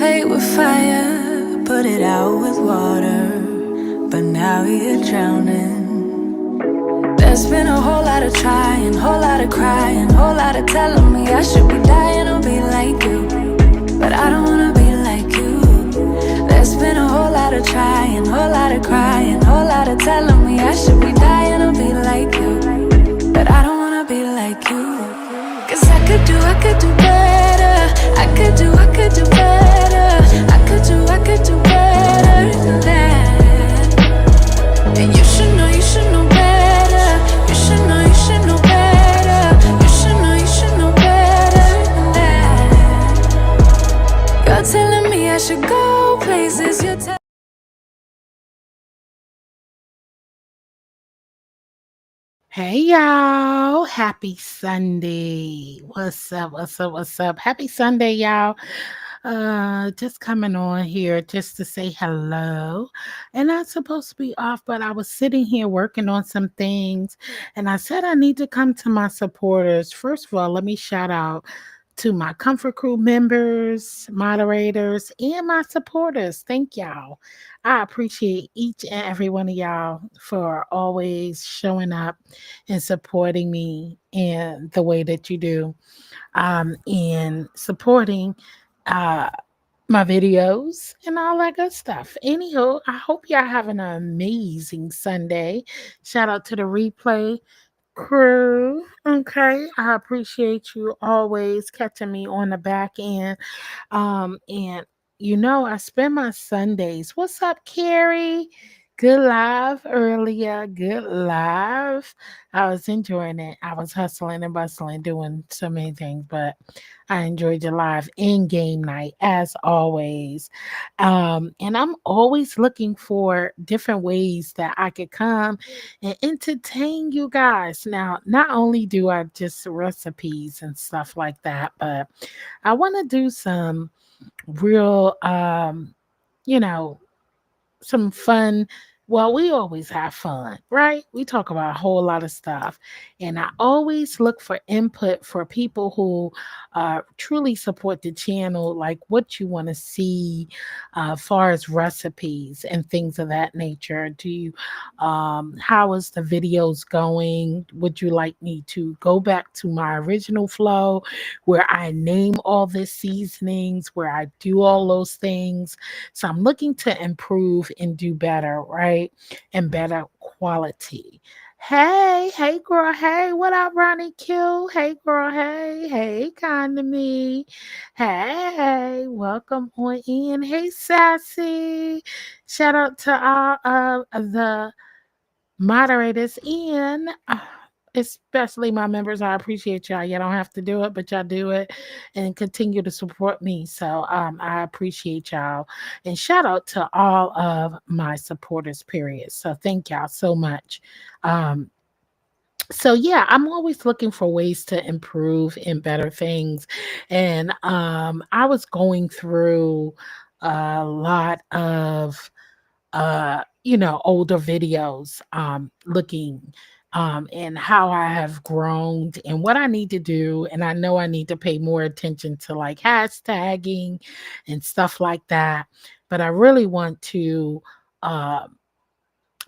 plate with fire, put it out with water, but now you're drowning. There's been a whole lot of trying, whole lot of crying, whole lot of telling me I should be dying or be like you, but I don't wanna be like you. There's been a whole lot of trying, whole lot of crying, whole lot of telling me I should be dying or be like you, but I don't wanna be like you. Cause I could do better. I could do better. I could do better than that. And you should know better. You should know better. You should know better than that. You're telling me I should go places. You're telling Hey y'all, happy Sunday. What's up? Happy Sunday, y'all. Just coming on here just to say hello. And I'm supposed to be off, but I was sitting here working on some things and I said I need to come to my supporters. First of all, let me shout out to my Comfort Crew members, moderators, and my supporters. Thank y'all. I appreciate each and every one of y'all for always showing up and supporting me in the way that you do, and supporting uh, my videos and all that good stuff. Anywho, I hope y'all having an amazing Sunday. Shout out to the replay crew. Okay, I appreciate you always catching me on the back end. And I spend my Sundays. What's up, Carrie? Good live earlier. Good live. I was enjoying it. I was hustling and bustling, doing so many things, but I enjoyed your live in game night as always. And I'm always looking for different ways that I could come and entertain you guys. Now, not only do I just recipes and stuff like that, but I want to do some real you know some fun. Well, we always have fun, right? We talk about a whole lot of stuff. And I always look for input for people who truly support the channel, like what you want to see as far as recipes and things of that nature. How is the videos going? Would you like me to go back to my original flow where I name all the seasonings, where I do all those things? So I'm looking to improve and do better, right? And better quality. Hey, girl, hey, what up, Ronnie Q? Hey, girl, hey, kind to me. Hey, welcome on in. Hey, Sassy. Shout out to all of the moderators in, especially my members. I appreciate y'all. You don't have to do it, but y'all do it and continue to support me. So I appreciate y'all. And shout out to all of my supporters, period. So thank y'all so much. Um, so yeah, I'm always looking for ways to improve and better things. And I was going through a lot of older videos, looking and how I have grown and what I need to do. And I know I need to pay more attention to like hashtagging and stuff like that. But I really want to uh,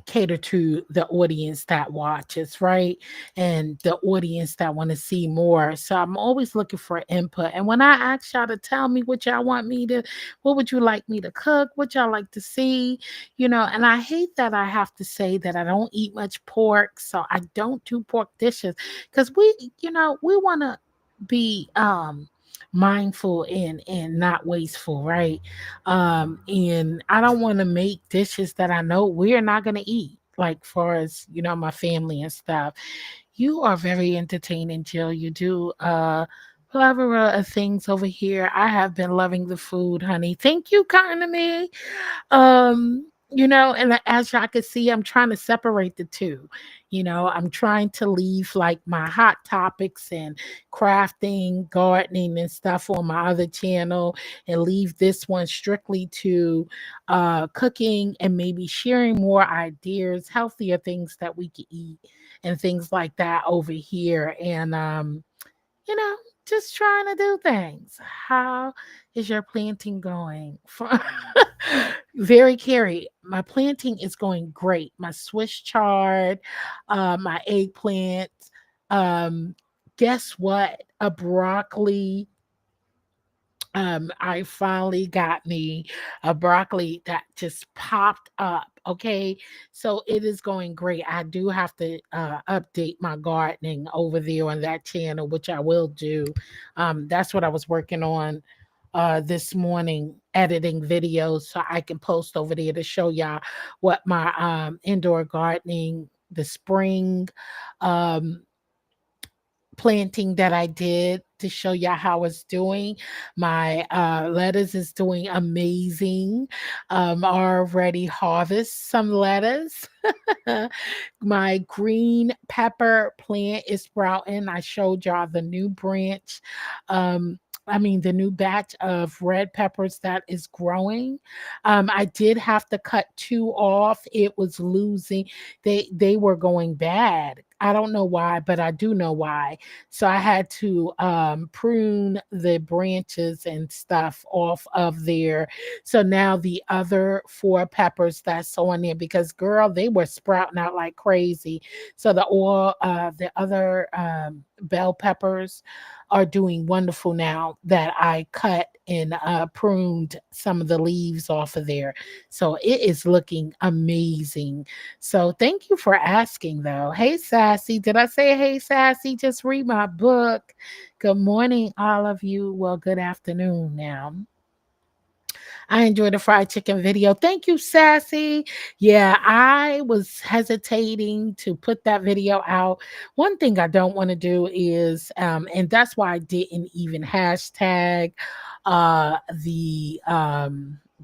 cater to the audience that watches, right? And the audience that want to see more. So I'm always looking for input. And when I ask y'all to tell me what would you like me to cook? What y'all like to see? And I hate that I have to say that I don't eat much pork. So I don't do pork dishes because we want to be mindful and not wasteful, right? And I don't want to make dishes that I know we're not going to eat, like far as my family and stuff. You are very entertaining, Jill. You do plethora of things over here. I have been loving the food, honey. Thank you, kind of me. And as y'all can see, I'm trying to separate the two. I'm trying to leave like my hot topics and crafting, gardening, and stuff on my other channel and leave this one strictly to cooking and maybe sharing more ideas, healthier things that we can eat and things like that over here. And just trying to do things. How is your planting going? Very Carrie, my planting is going great. My Swiss chard, my eggplant. Um, guess what? A broccoli. I finally got me a broccoli that just popped up. Okay, so it is going great. I do have to update my gardening over there on that channel, which I will do. That's what I was working on this morning, editing videos so I can post over there to show y'all what my indoor gardening, the spring um planting that I did to show y'all how it's doing. My lettuce is doing amazing. Already harvest some lettuce. My green pepper plant is sprouting. I showed y'all the new branch. I mean, the new batch of red peppers that is growing. I did have to cut two off. It was losing. They were going bad. I don't know why, but I do know why. So I had to prune the branches and stuff off of there. So now the other four peppers that's on there, because girl, they were sprouting out like crazy. So the other bell peppers are doing wonderful now that I cut and pruned some of the leaves off of there. So it is looking amazing. So thank you for asking though. Hey Sassy, did I say hey Sassy? Just read my book. Good morning, all of you. Well, good afternoon now. I enjoyed the fried chicken video. Thank you, Sassy. Yeah, I was hesitating to put that video out. One thing I don't want to do is, and that's why I didn't even hashtag the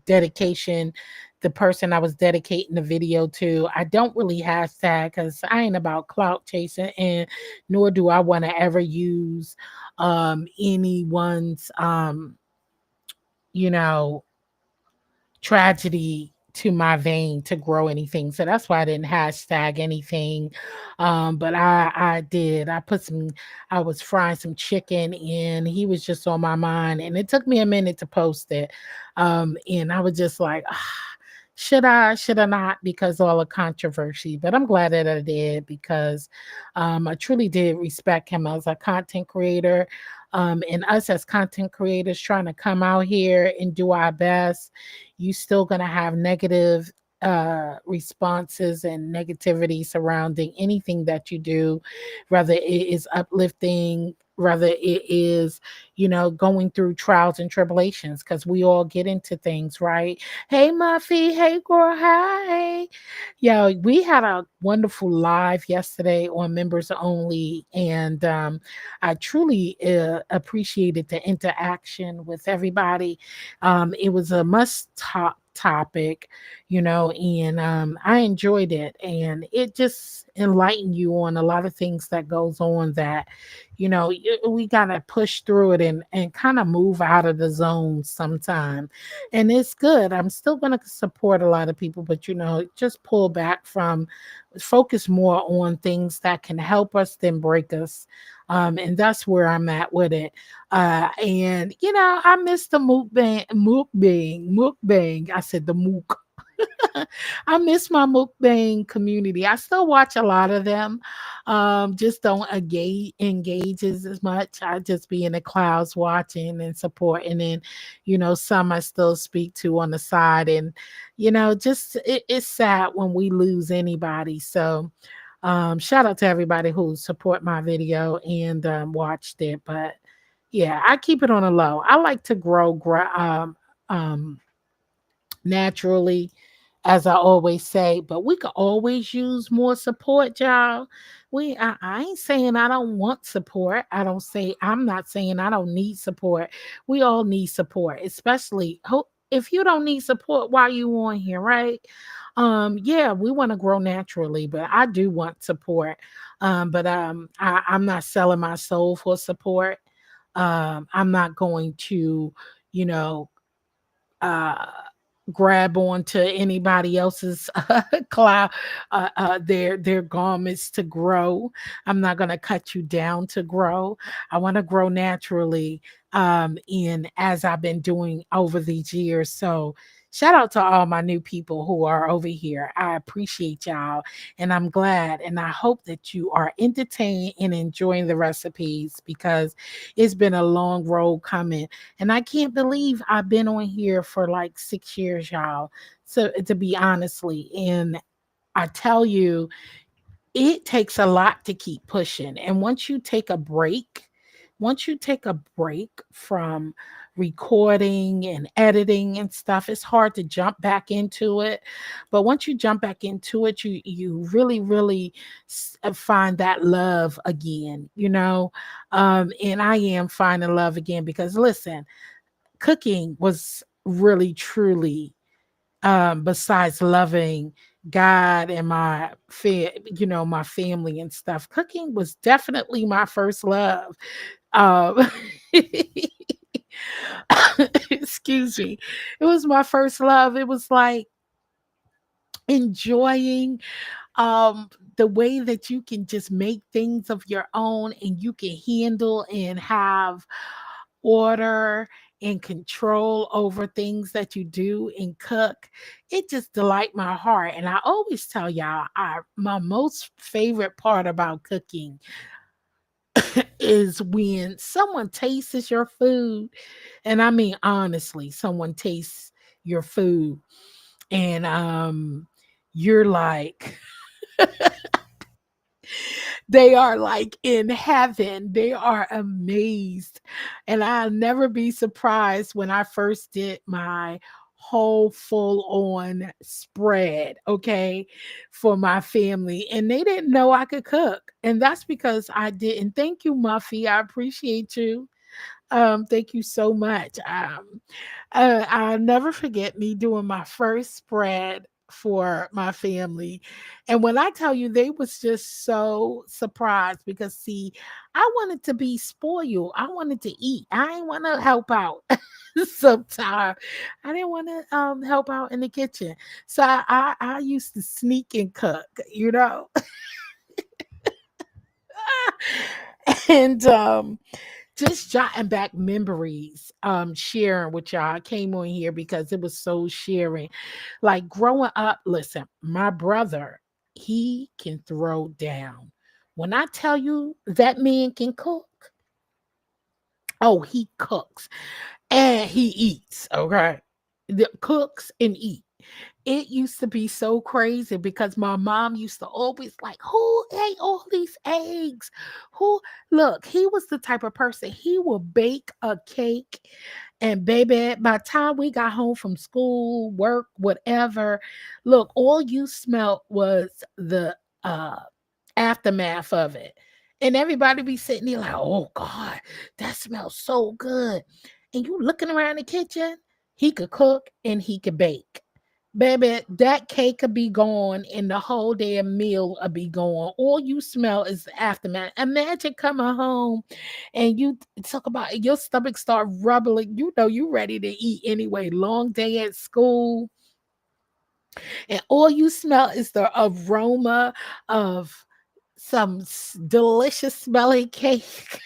dedication, the person I was dedicating the video to. I don't really hashtag because I ain't about clout chasing, and nor do I want to ever use anyone's you know tragedy to my vein to grow anything. So that's why I didn't hashtag anything. But I did. I was frying some chicken and he was just on my mind. And it took me a minute to post it. And I was just like, should I not, because all the controversy, but I'm glad that I did because I truly did respect him as a content creator. And us as content creators trying to come out here and do our best, you still gonna have negative responses and negativity surrounding anything that you do, whether it is uplifting, whether it is, going through trials and tribulations, because we all get into things, right? Hey Muffy, hey girl, hi. Yeah, we had a wonderful live yesterday on members only, and I truly appreciated the interaction with everybody. It was a must talk topic, and I enjoyed it, and it just enlightened you on a lot of things that goes on that, we gotta push through it and kind of move out of the zone sometime. And it's good. I'm still gonna support a lot of people, but just pull back from, focus more on things that can help us than break us. And that's where I'm at with it. And I miss the mukbang. I said the mook. I miss my mukbang community. I still watch a lot of them. Just don't engage as much. I just be in the clouds watching and supporting, and some I still speak to on the side. And just it's sad when we lose anybody. So shout out to everybody who support my video and watched it. But yeah, I keep it on a low. I like to um, naturally, as I always say, but we could always use more support, y'all. I ain't saying I don't want support. I'm not saying I don't need support. We all need support, especially if you don't need support while you on here, right? Yeah, we want to grow naturally, but I do want support. But I'm not selling my soul for support. I'm not going to, you know, uh grab onto anybody else's cloud, their garments to grow. I'm not going to cut you down to grow. I want to grow naturally, in as I've been doing over these years. So shout out to all my new people who are over here. I appreciate y'all, and I'm glad, and I hope that you are entertained and enjoying the recipes, because it's been a long road coming, and I can't believe I've been on here for like 6 years, y'all. So to be honestly, and I tell you, it takes a lot to keep pushing. And once you take a break from recording and editing and stuff, it's hard to jump back into it. But once you jump back into it, you really, really find that love again, you know. And I am finding love again, because listen, cooking was really truly, besides loving God and my family and stuff, cooking was definitely my first love. Um, excuse me. It was my first love. It was like enjoying, um the way that you can just make things of your own, and you can handle and have order and control over things that you do and cook. It just delight my heart. And I always tell y'all, my most favorite part about cooking is when someone tastes your food. And I mean, honestly, someone tastes your food, and you're like, they are like in heaven. They are amazed. And I'll never be surprised when I first did my whole full on spread, okay, for my family. And they didn't know I could cook. And that's because I didn't. Thank you, Muffy. I appreciate you. Thank you so much. I'll never forget me doing my first spread for my family. And when I tell you, they was just so surprised, because see, I wanted to be spoiled. I wanted to eat. I didn't want to help out. Sometimes I didn't want to help out in the kitchen. So I used to sneak and cook, you know. And just jotting back memories, sharing with y'all. I came on here because it was so sharing. Like growing up, listen, my brother, he can throw down. When I tell you that man can cook, oh, he cooks and he eats, okay? The cooks and eat. It used to be so crazy, because my mom used to always like, who ate all these eggs? Who Look, he was the type of person, he would bake a cake, and baby, by the time we got home from school, work, whatever, look, all you smelled was the aftermath of it. And everybody be sitting there like, oh God, that smells so good. And you looking around the kitchen, he could cook and he could bake. Baby, that cake could be gone and the whole damn meal will be gone. All you smell is the aftermath. Imagine coming home and you talk about your stomach start rubbling. You know you ready to eat anyway. Long day at school, and all you smell is the aroma of some delicious smelling cake.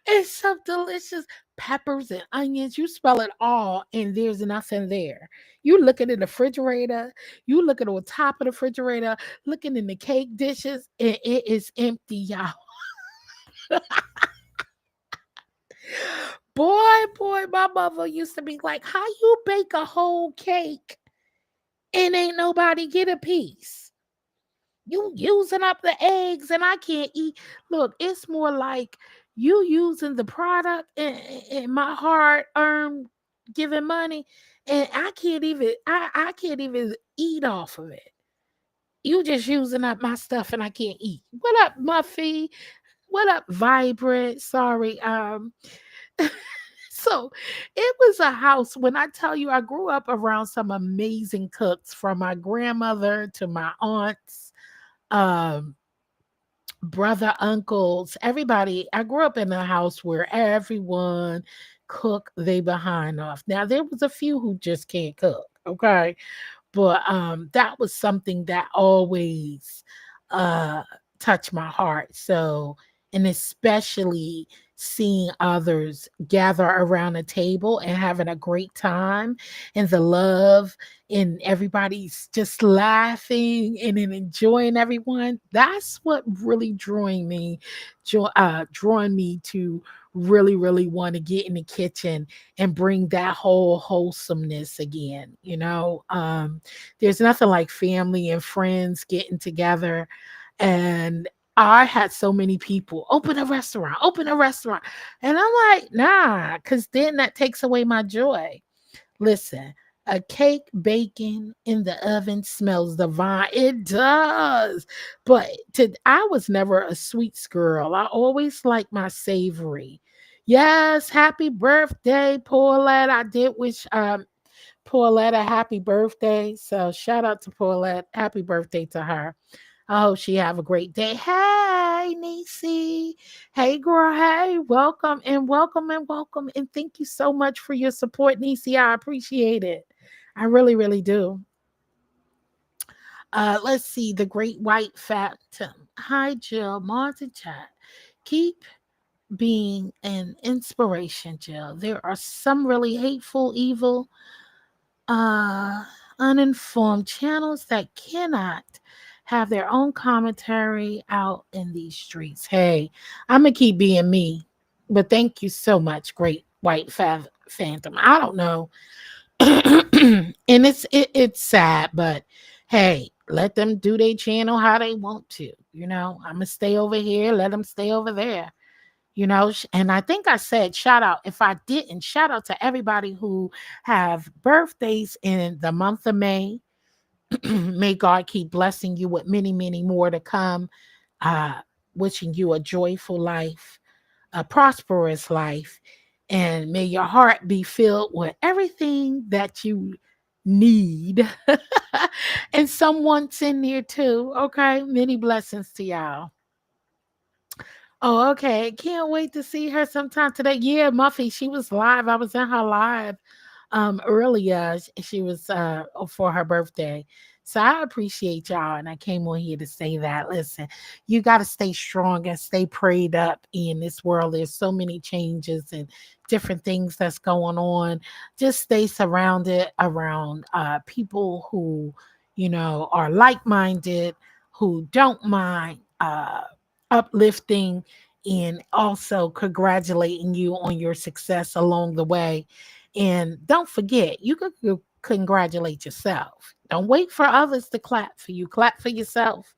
It's some delicious peppers and onions. You smell it all, and there's nothing there. You looking in the refrigerator, you looking on top of the refrigerator, looking in the cake dishes, and it is empty, y'all. Boy, my mother used to be like, how you bake a whole cake and ain't nobody get a piece? You using up the eggs and I can't eat. Look, it's more like you using the product and my hard earned giving money, and I can't even eat off of it. You just using up my stuff and I can't eat. What up, Muffy? What up, Vibrant? Sorry. So it was a house. When I tell you, I grew up around some amazing cooks, from my grandmother to my aunts, um, brother, uncles, everybody. I grew up in a house where everyone cook they behind off. Now there was a few who just can't cook, okay? But that was something that always uh touched my heart. So, and especially seeing others gather around a table and having a great time, and the love, and everybody's just laughing and then enjoying everyone. That's what really drawing me to really want to get in the kitchen and bring that whole wholesomeness again. There's nothing like family and friends getting together. And I had so many people open a restaurant. And I'm like, nah, because then that takes away my joy. Listen, a cake baking in the oven smells divine. It does. But I was never a sweets girl. I always liked my savory. Yes, happy birthday, Paulette. I did wish Paulette a happy birthday. So shout out to Paulette. Happy birthday to her. I hope she have a great day. Hey, Nisi. Hey, girl. Hey, welcome and welcome and welcome. And thank you so much for your support, Nisi. I appreciate it. I really do. Let's see. The Great White Phantom. Hi, Jill. Mars and chat. Keep being an inspiration, Jill. There are some really hateful, evil, uh, uninformed channels that cannot have their own commentary out in these streets. Hey, I'm gonna keep being me, but thank you so much, Great White Phantom. I don't know, and it's sad, but hey, let them do their channel how they want to. I'm gonna stay over here. Let them stay over there. And I think I said shout out. If I didn't, shout out to everybody who have birthdays in the month of May. May God keep blessing you with many more to come. uh Wishing you a joyful life, a prosperous life, and may your heart be filled with everything that you need. And someone's in there too. Okay, many blessings to y'all. Oh, okay. Can't wait to see her sometime today. Yeah, Muffy, she was live. I was in her live earlier. She was for her birthday. So I appreciate y'all, and I came on here to say that. Listen, you got to stay strong and stay prayed up in this world. There's so many changes and different things that's going on. Just stay surrounded around people who, are like-minded, who don't mind uplifting and also congratulating you on your success along the way. And don't forget, you can congratulate yourself. Don't wait for others to clap for you. Clap for yourself.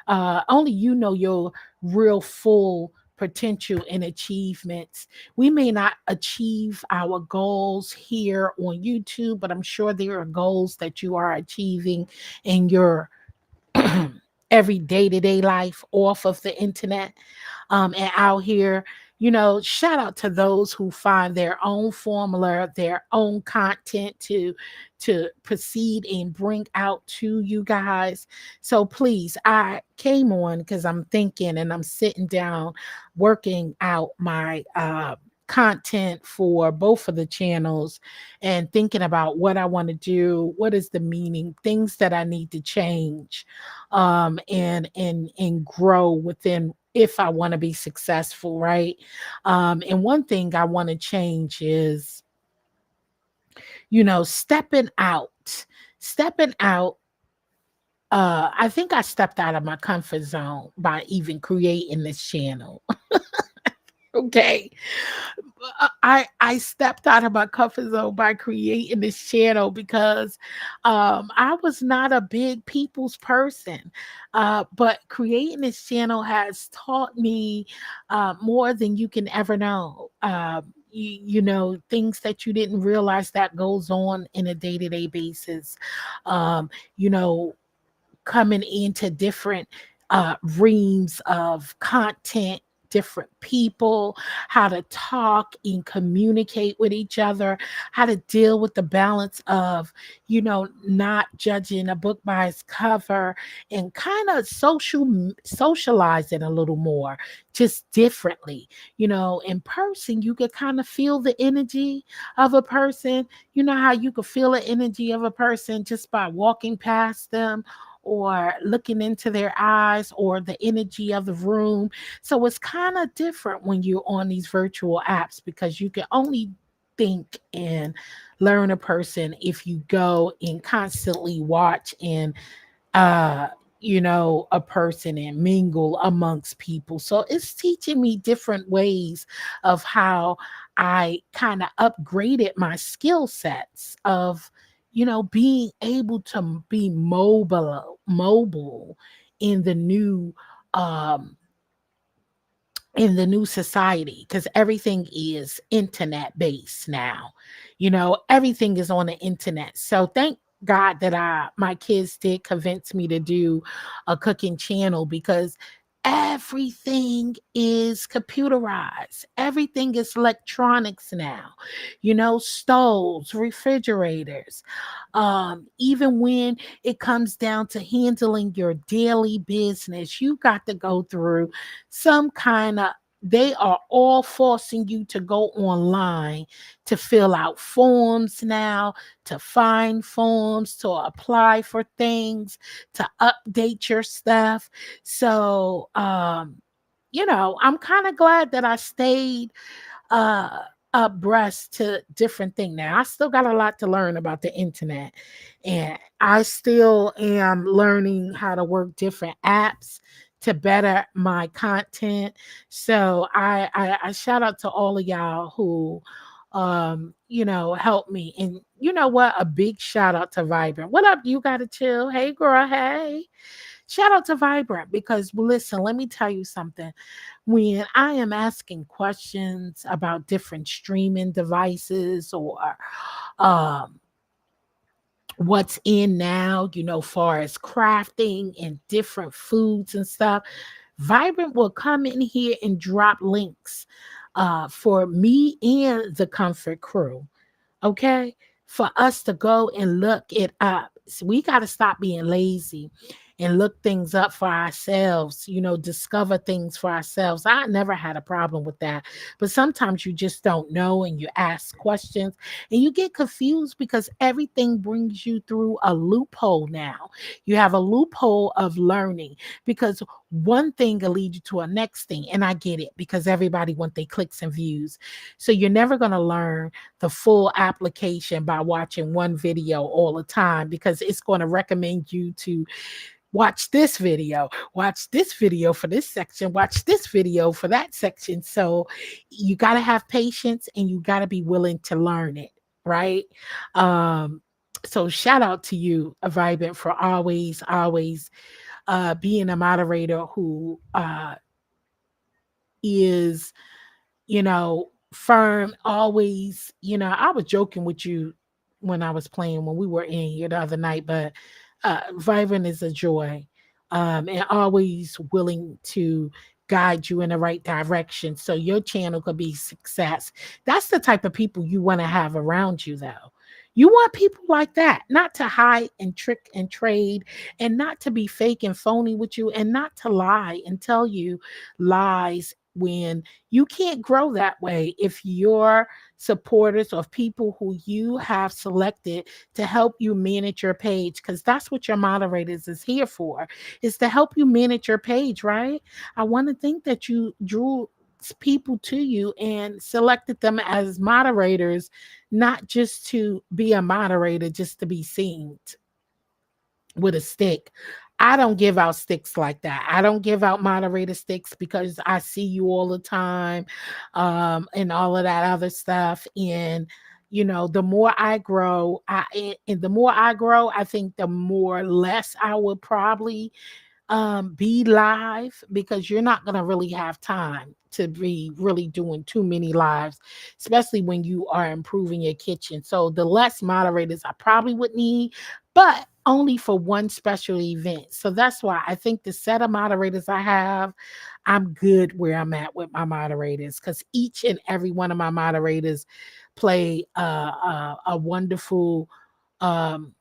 Only you know your real full potential and achievements. We may not achieve our goals here on YouTube, but I'm sure there are goals that you are achieving in your every day-to-day life off of the internet, and out here. Shout out to those who find their own formula, their own content to proceed and bring out to you guys. So please, I came on because I'm thinking and I'm sitting down working out my content for both of the channels, and thinking about what I want to do, what is the meaning, things that I need to change, and grow within, if I want to be successful, right? And one thing I want to change is, stepping out. Stepping out. I think I stepped out of my comfort zone by even creating this channel. Okay. I stepped out of my comfort zone by creating this channel because I was not a big people's person. But creating this channel has taught me more than you can ever know. Things that you didn't realize that goes on in a day-to-day basis. You know, coming into different reams of content different people, how to talk and communicate with each other, how to deal with the balance of, not judging a book by its cover, and kind of socialize it a little more, just differently. In person, you could kind of feel the energy of a person. You know how you could feel the energy of a person just by walking past them or looking into their eyes or the energy of the room. So it's kind of different when you're on these virtual apps because you can only think and learn a person if you go and constantly watch and uh a person and mingle amongst people. So it's teaching me different ways of how I kind of upgraded my skill sets of being able to be mobile in the new um society, because everything is internet based now. Everything is on the internet. So thank God that my kids did convince me to do a cooking channel, because everything is computerized, everything is electronics now. Stoves, refrigerators, even when it comes down to handling your daily business, you got to go through some kind of, they are all forcing you to go online to fill out forms now, to find forms, to apply for things, to update your stuff. So I'm kind of glad that I stayed uh abreast to different thing. Now I still got a lot to learn about the internet, and I still am learning how to work different apps to better my content. So I shout out to all of y'all who help me. And you know what, a big shout out to Vibrant. What up, you gotta chill? Hey girl, hey. Shout out to Vibrant, because listen, let me tell you something. When I am asking questions about different streaming devices or um, what's in now, far as crafting and different foods and stuff, Vibrant will come in here and drop links for me and the Comfort Crew, okay? For us to go and look it up. So we got to stop being lazy and look things up for ourselves, discover things for ourselves. I never had a problem with that. But sometimes you just don't know and you ask questions and you get confused because everything brings you through a loophole now. You have a loophole of learning, because one thing will lead you to a next thing. And I get it, because everybody wants their clicks and views. So you're never going to learn the full application by watching one video all the time, because it's going to recommend you to watch this video for this section, watch this video for that section. So you got to have patience and you got to be willing to learn it, right? um so shout out to you, Vibrant, for always being a moderator who is firm, always. I was joking with you when I was playing, when we were in here the other night, but Vibrant is a joy, and always willing to guide you in the right direction so your channel could be success. That's the type of people you want to have around you, though. You want people like that, not to hide and trick and trade, and not to be fake and phony with you, and not to lie and tell you lies when you can't grow that way. If your supporters or people who you have selected to help you manage your page, because that's what your moderators is here for, is to help you manage your page, right? I want to think that you drew people to you and selected them as moderators, not just to be a moderator, just to be seen with a stick. I don't give out sticks like that. I don't give out moderator sticks because I see you all the time, and all of that other stuff. And the more I grow, I think the more less I would probably be live, because you're not going to really have time to be really doing too many lives, especially when you are improving your kitchen. So the less moderators I probably would need, but only for one special event. So that's why I think the set of moderators I have, I'm good where I'm at with my moderators, because each and every one of my moderators play a wonderful um,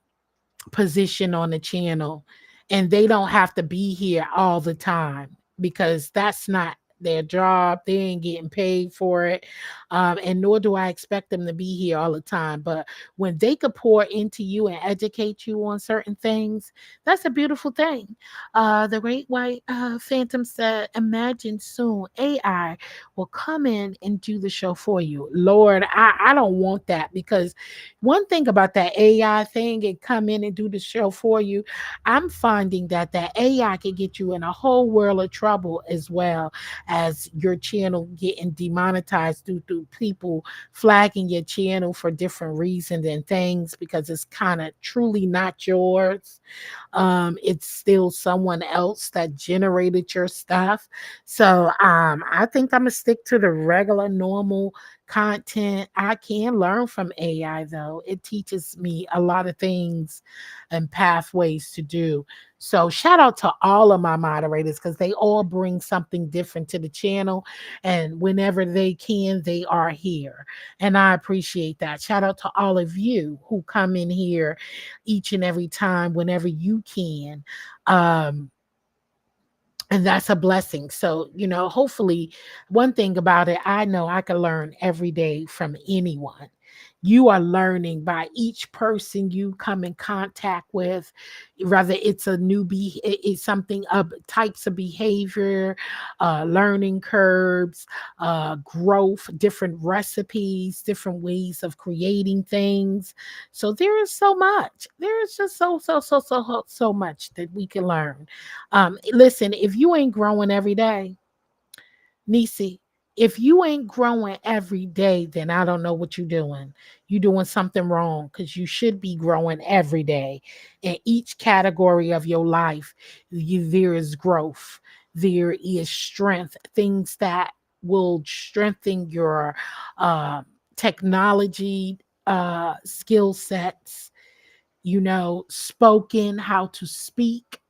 position on the channel, and they don't have to be here all the time because that's not their job. They ain't getting paid for it, and nor do I expect them to be here all the time. But when they could pour into you and educate you on certain things, that's a beautiful thing. The great white phantom said, imagine soon AI will come in and do the show for you. Lord, I don't want that, because one thing about that AI thing and come in and do the show for you, I'm finding that that AI can get you in a whole world of trouble, as well as your channel getting demonetized due to people flagging your channel for different reasons and things, because it's kind of truly not yours. It's still someone else that generated your stuff. So I think I'm gonna stick to the regular normal content. I can learn from AI though. It teaches me a lot of things and pathways to do. So shout out to all of my moderators, because they all bring something different to the channel. And whenever they can, they are here. And I appreciate that. Shout out to all of you who come in here each and every time whenever you can. Um, and that's a blessing. So, hopefully, one thing about it, I know I can learn every day from anyone. You are learning by each person you come in contact with, whether it's a newbie, it's something of types of behavior, learning curves, growth, different recipes, different ways of creating things. So there is so much. There is just so much that we can learn. Listen, if you ain't growing every day, Nisi, if you ain't growing every day, then I don't know what you're doing. You're doing something wrong, because you should be growing every day. In each category of your life, there is growth, there is strength, things that will strengthen your uh, technology skill sets, spoken, how to speak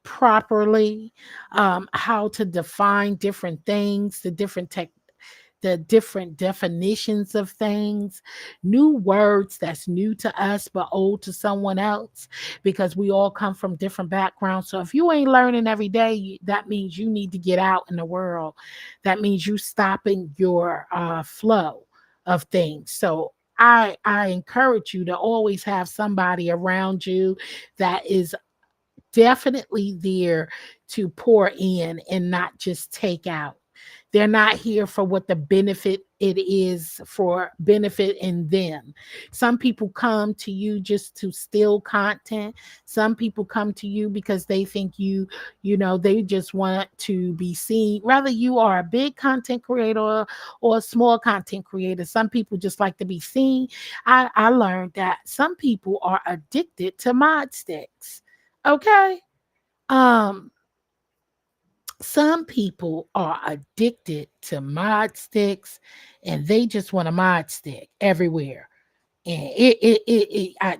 properly, how to define different things, the different definitions of things, new words that's new to us but old to someone else, because we all come from different backgrounds. So if you ain't learning every day, that means you need to get out in the world. That means you stopping your flow of things. So I encourage you to always have somebody around you that is definitely there to pour in and not just take out. They're not here for what the benefit it is for benefit in them. Some people come to you just to steal content. Some people come to you because they think they just want to be seen. Whether you are a big content creator or a small content creator, some people just like to be seen. I learned that some people are addicted to mod sticks. Okay. Um, some people are addicted to mod sticks, and they just want a mod stick everywhere. And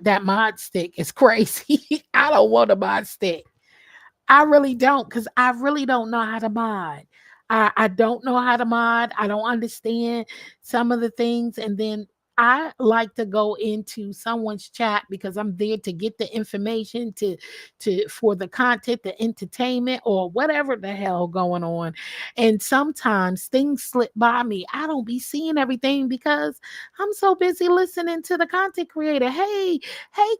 that mod stick is crazy. I don't want a mod stick. I really don't, because I really don't know how to mod. I don't know how to mod. I don't understand some of the things. And then I like to go into someone's chat, because I'm there to get the information to for the content, the entertainment, or whatever the hell going on. And sometimes things slip by me. I don't be seeing everything because I'm so busy listening to the content creator. Hey,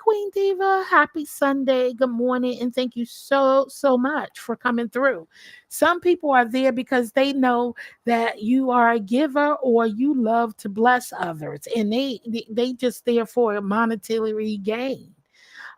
Queen Diva, happy Sunday. Good morning. And thank you so much for coming through. Some people are there because they know that you are a giver or you love to bless others, and they just there for a monetary gain.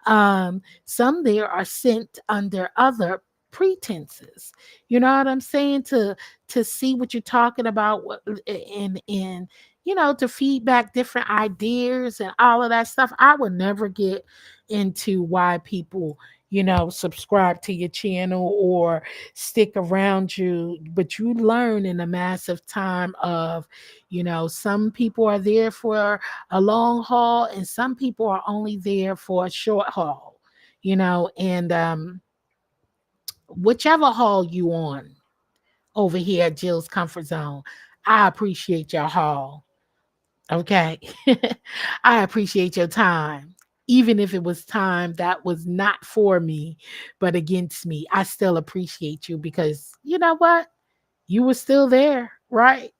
Some there are sent under other pretenses. You know what I'm saying? To see what you're talking about, and to feedback different ideas and all of that stuff. I would never get into why people subscribe to your channel or stick around you, but you learn in a massive time of, some people are there for a long haul and some people are only there for a short haul, and whichever haul you on over here at Jill's Comfort Zone, I appreciate your haul. Okay. I appreciate your time. Even if it was time that was not for me, but against me, I still appreciate you because you know what? You were still there, right?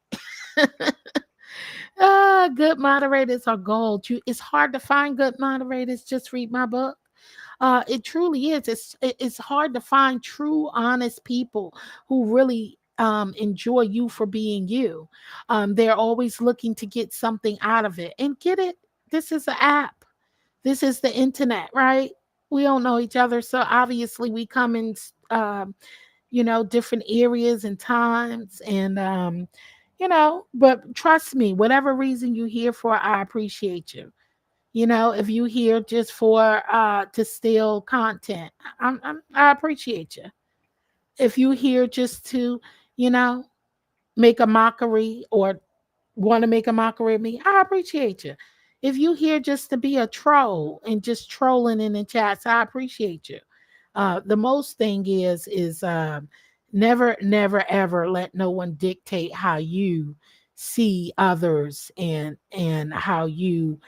Good moderators are gold. It's hard to find good moderators. Just read my book. It truly is. It's hard to find true, honest people who really enjoy you for being you. They're always looking to get something out of it and get it. This is an app. This is the internet, right? We don't know each other, so obviously we come in, different areas and times, and But trust me, whatever reason you're here for, I appreciate you. If you here just for to steal content, I appreciate you. If you here just to, you know, make a mockery or want to make a mockery of me, I appreciate you. If you here just to be a troll and just trolling in the chats, I appreciate you. The most thing is never ever let no one dictate how you see others and how you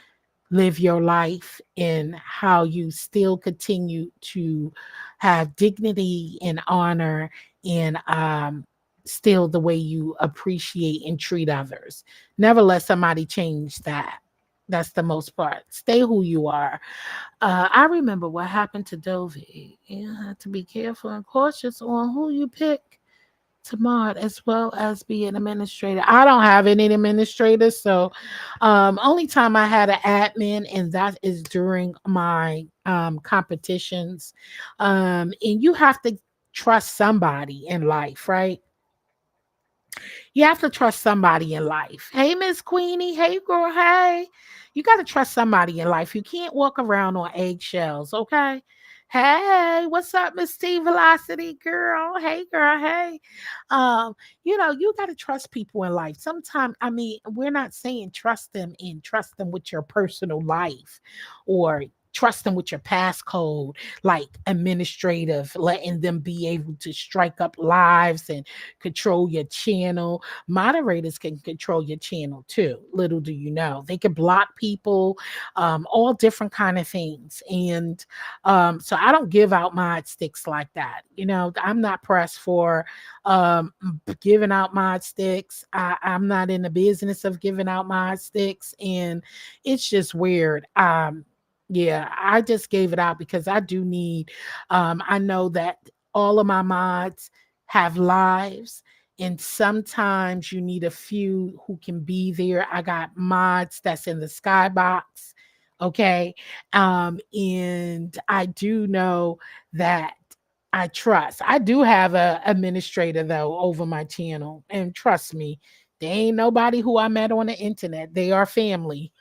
live your life and how you still continue to have dignity and honor and still the way you appreciate and treat others. Never let somebody change that. That's the most part. Stay who you are. I remember what happened to Dovey. You have to be careful and cautious on who you pick to mod as well as be an administrator. I don't have any administrators, so only time I had an admin, and that is during my competitions. And you have to trust somebody in life, right? You have to trust somebody in life. Hey, Miss Queenie. Hey, girl. Hey. You got to trust somebody in life. You can't walk around on eggshells, okay? Hey, what's up, Miss T Velocity girl? Hey, girl. Hey. You got to trust people in life. Sometimes, I mean, we're not saying trust them and trust them with your personal life or trust them with your passcode, like administrative, letting them be able to strike up lives and control your channel. Moderators can control your channel too. Little do you know, they can block people, all different kind of things. And so I don't give out mod sticks like that. I'm not pressed for giving out mod sticks. I'm not in the business of giving out mod sticks, and it's just weird. Yeah, I just gave it out because I do need, I know that all of my mods have lives, and sometimes you need a few who can be there. I got mods that's in the skybox. Okay. And I do know that I trust. I do have a administrator though over my channel. And trust me, they ain't nobody who I met on the internet. They are family.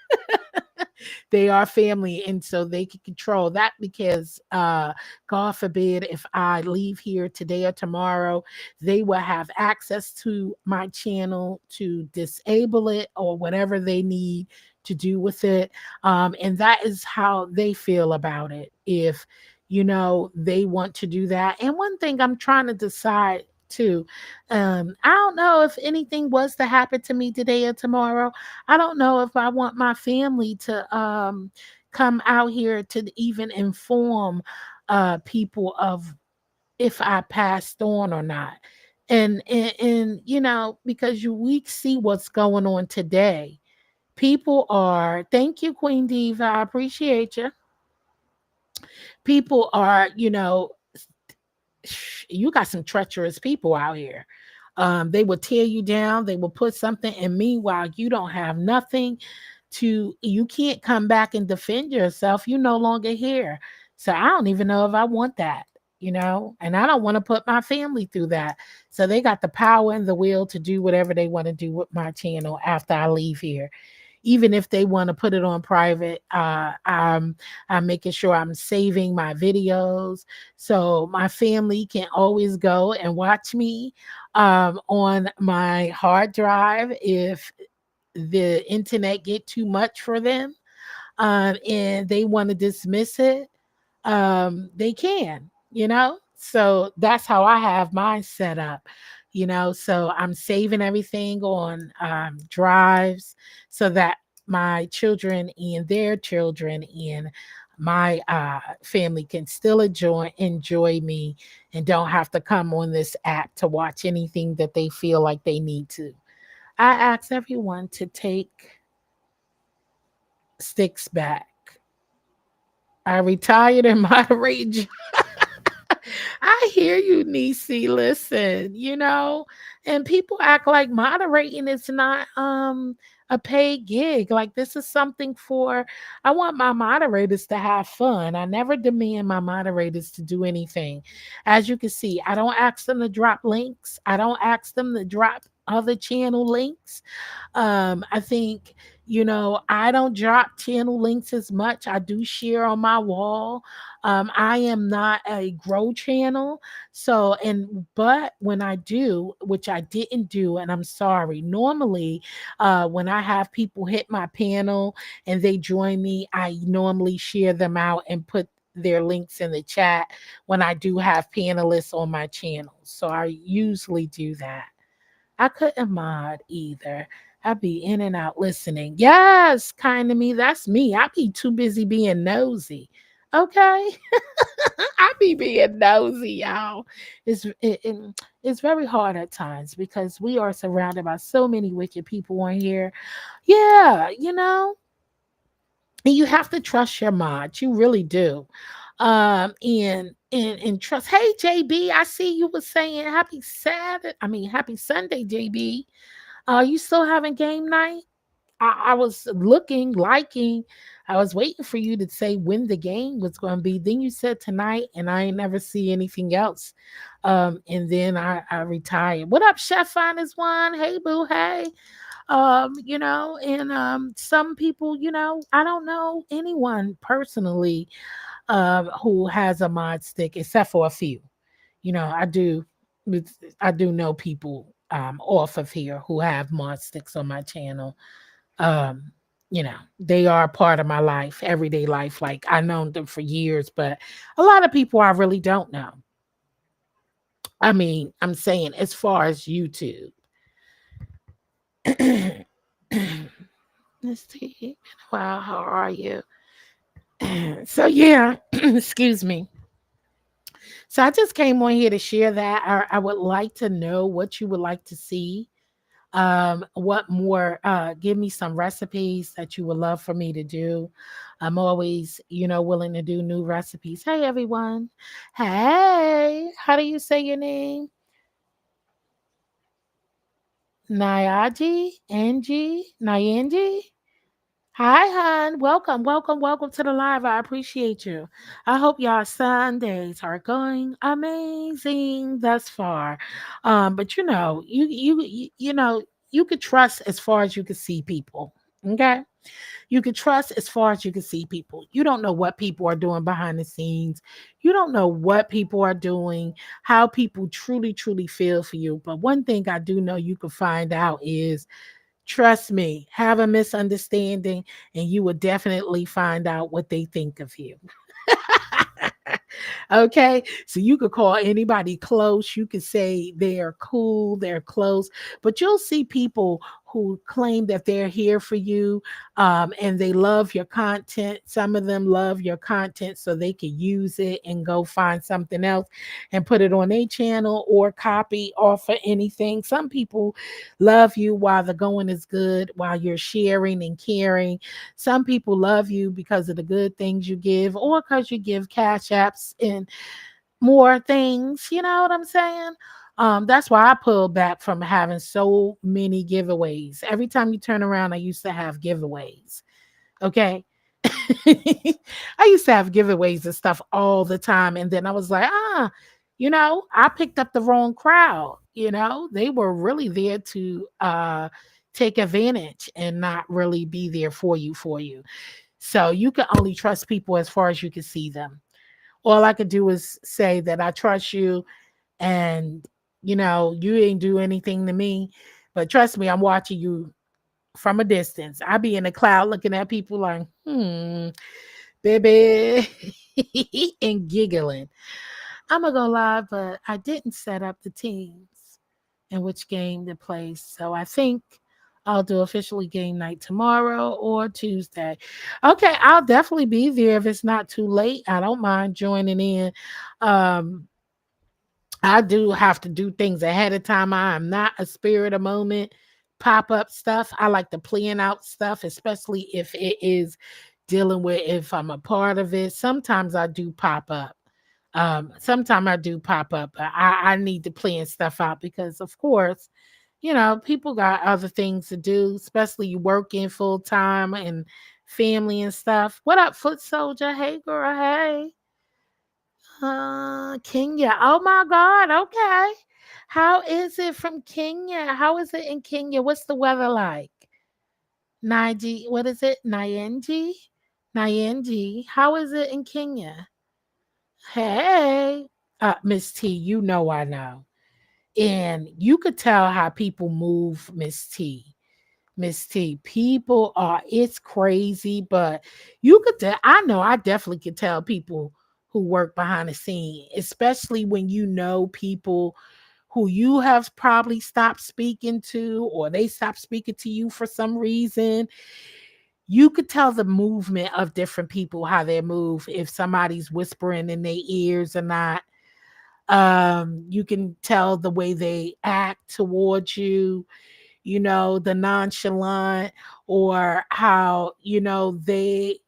They are family, and so they can control that because God forbid if I leave here today or tomorrow, they will have access to my channel to disable it or whatever they need to do with it. And that is how they feel about it, if they want to do that. And one thing I'm trying to decide too, I don't know if anything was to happen to me today or tomorrow. I don't know if I want my family to come out here to even inform people of if I passed on or not. And because we see what's going on today. People are, thank you, Queen Diva. I appreciate you. People are, you got some treacherous people out here. They will tear you down. They will put something, and meanwhile, you don't have nothing you can't come back and defend yourself. You're no longer here. So I don't even know if I want that, and I don't want to put my family through that. So they got the power and the will to do whatever they want to do with my channel after I leave here. even if they want to put it on private, I'm making sure I'm saving my videos so my family can always go and watch me on my hard drive if the internet get too much for them, and they want to dismiss it, they can, So that's how I have mine set up, So I'm saving everything on drives so that my children and their children and my family can still enjoy me and don't have to come on this app to watch anything that they feel like they need to. I ask everyone to take sticks back. I retired and moderated. I hear you, Nisi. Listen, and people act like moderating is not a paid gig. Like this is something for I want my moderators to have fun. I never demand my moderators to do anything. As you can see, I don't ask them to drop links. I don't ask them to drop other channel links. I think, I don't drop channel links as much. I do share on my wall. I am not a grow channel. But when I do, which I didn't do, and I'm sorry, normally when I have people hit my panel and they join me, I normally share them out and put their links in the chat when I do have panelists on my channel. So I usually do that. I couldn't mod either. I'd be in and out listening. Yes, kind of me. That's me. I'd be too busy being nosy. Okay. I be being nosy, y'all. It's very hard at times because we are surrounded by so many wicked people on here. Yeah, and you have to trust your mods. You really do. And trust. Hey, JB, I see you were saying happy Sunday, JB. You still having game night? I was liking. I was waiting for you to say when the game was going to be. Then you said tonight, and I ain't never see anything else. And then I retired. What up, Chef Finest One? Hey, boo, hey. And some people, I don't know anyone personally who has a mod stick, except for a few. I do know people off of here who have mod sticks on my channel. They are part of my life, everyday life. Like I've known them for years, but a lot of people I really don't know. I mean, I'm saying as far as YouTube. Let's see. Wow, how are you? So yeah, excuse me. So I just came on here to share that. I would like to know what you would like to see. What more? Give me some recipes that you would love for me to do. I'm always, willing to do new recipes. Hey everyone. Hey, how do you say your name? Nyaji? Angie? Nyanji? Hi, hon. Welcome, welcome, welcome to the live. I appreciate you. I hope y'all Sundays are going amazing thus far. But you could trust as far as you can see people. Okay. You can trust as far as you can see people. You don't know what people are doing behind the scenes. You don't know what people are doing, how people truly, truly feel for you. But one thing I do know you can find out is trust me, have a misunderstanding, and you will definitely find out what they think of you. Okay, so you could call anybody close, you could say they're cool, they're close, but you'll see people who claim that they're here for you, and they love your content. Some of them love your content so they can use it and go find something else and put it on their channel or copy off of anything. Some people love you while the going is good, while you're sharing and caring. Some people love you because of the good things you give or because you give cash apps and more things. You know what I'm saying? That's why I pulled back from having so many giveaways. Every time you turn around, I used to have giveaways. Okay. I used to have giveaways and stuff all the time. And then I was like, I picked up the wrong crowd. They were really there to take advantage and not really be there for you. So you can only trust people as far as you can see them. All I could do is say that I trust you, and you ain't do anything to me. But trust me, I'm watching you from a distance. I be in the cloud looking at people like, baby, and giggling. I'm gonna go live, but I didn't set up the teams in which game to play. So I think I'll do officially game night tomorrow or Tuesday. Okay, I'll definitely be there if it's not too late. I don't mind joining in. Um, I do have to do things ahead of time. I am not a spirit of moment pop up stuff. I like to plan out stuff, especially if it is dealing with if I'm a part of it. Sometimes I do pop up. Sometimes I do pop up, but I need to plan stuff out because, of course, people got other things to do, especially you working full time and family and stuff. What up, foot soldier? Hey, girl. Hey. Kenya. Oh my God. Okay. How is it from Kenya? How is it in Kenya? What's the weather like? Nige, what is it? Nyenji? Nyenji. How is it in Kenya? Hey. Miss T, I know. And you could tell how people move, Miss T. Miss T, people are, it's crazy, but I know I definitely could tell people who work behind the scene, especially when you know people who you have probably stopped speaking to or they stopped speaking to you for some reason. You could tell the movement of different people, how they move, if somebody's whispering in their ears or not. You can tell the way they act towards you, the nonchalant, or how, they,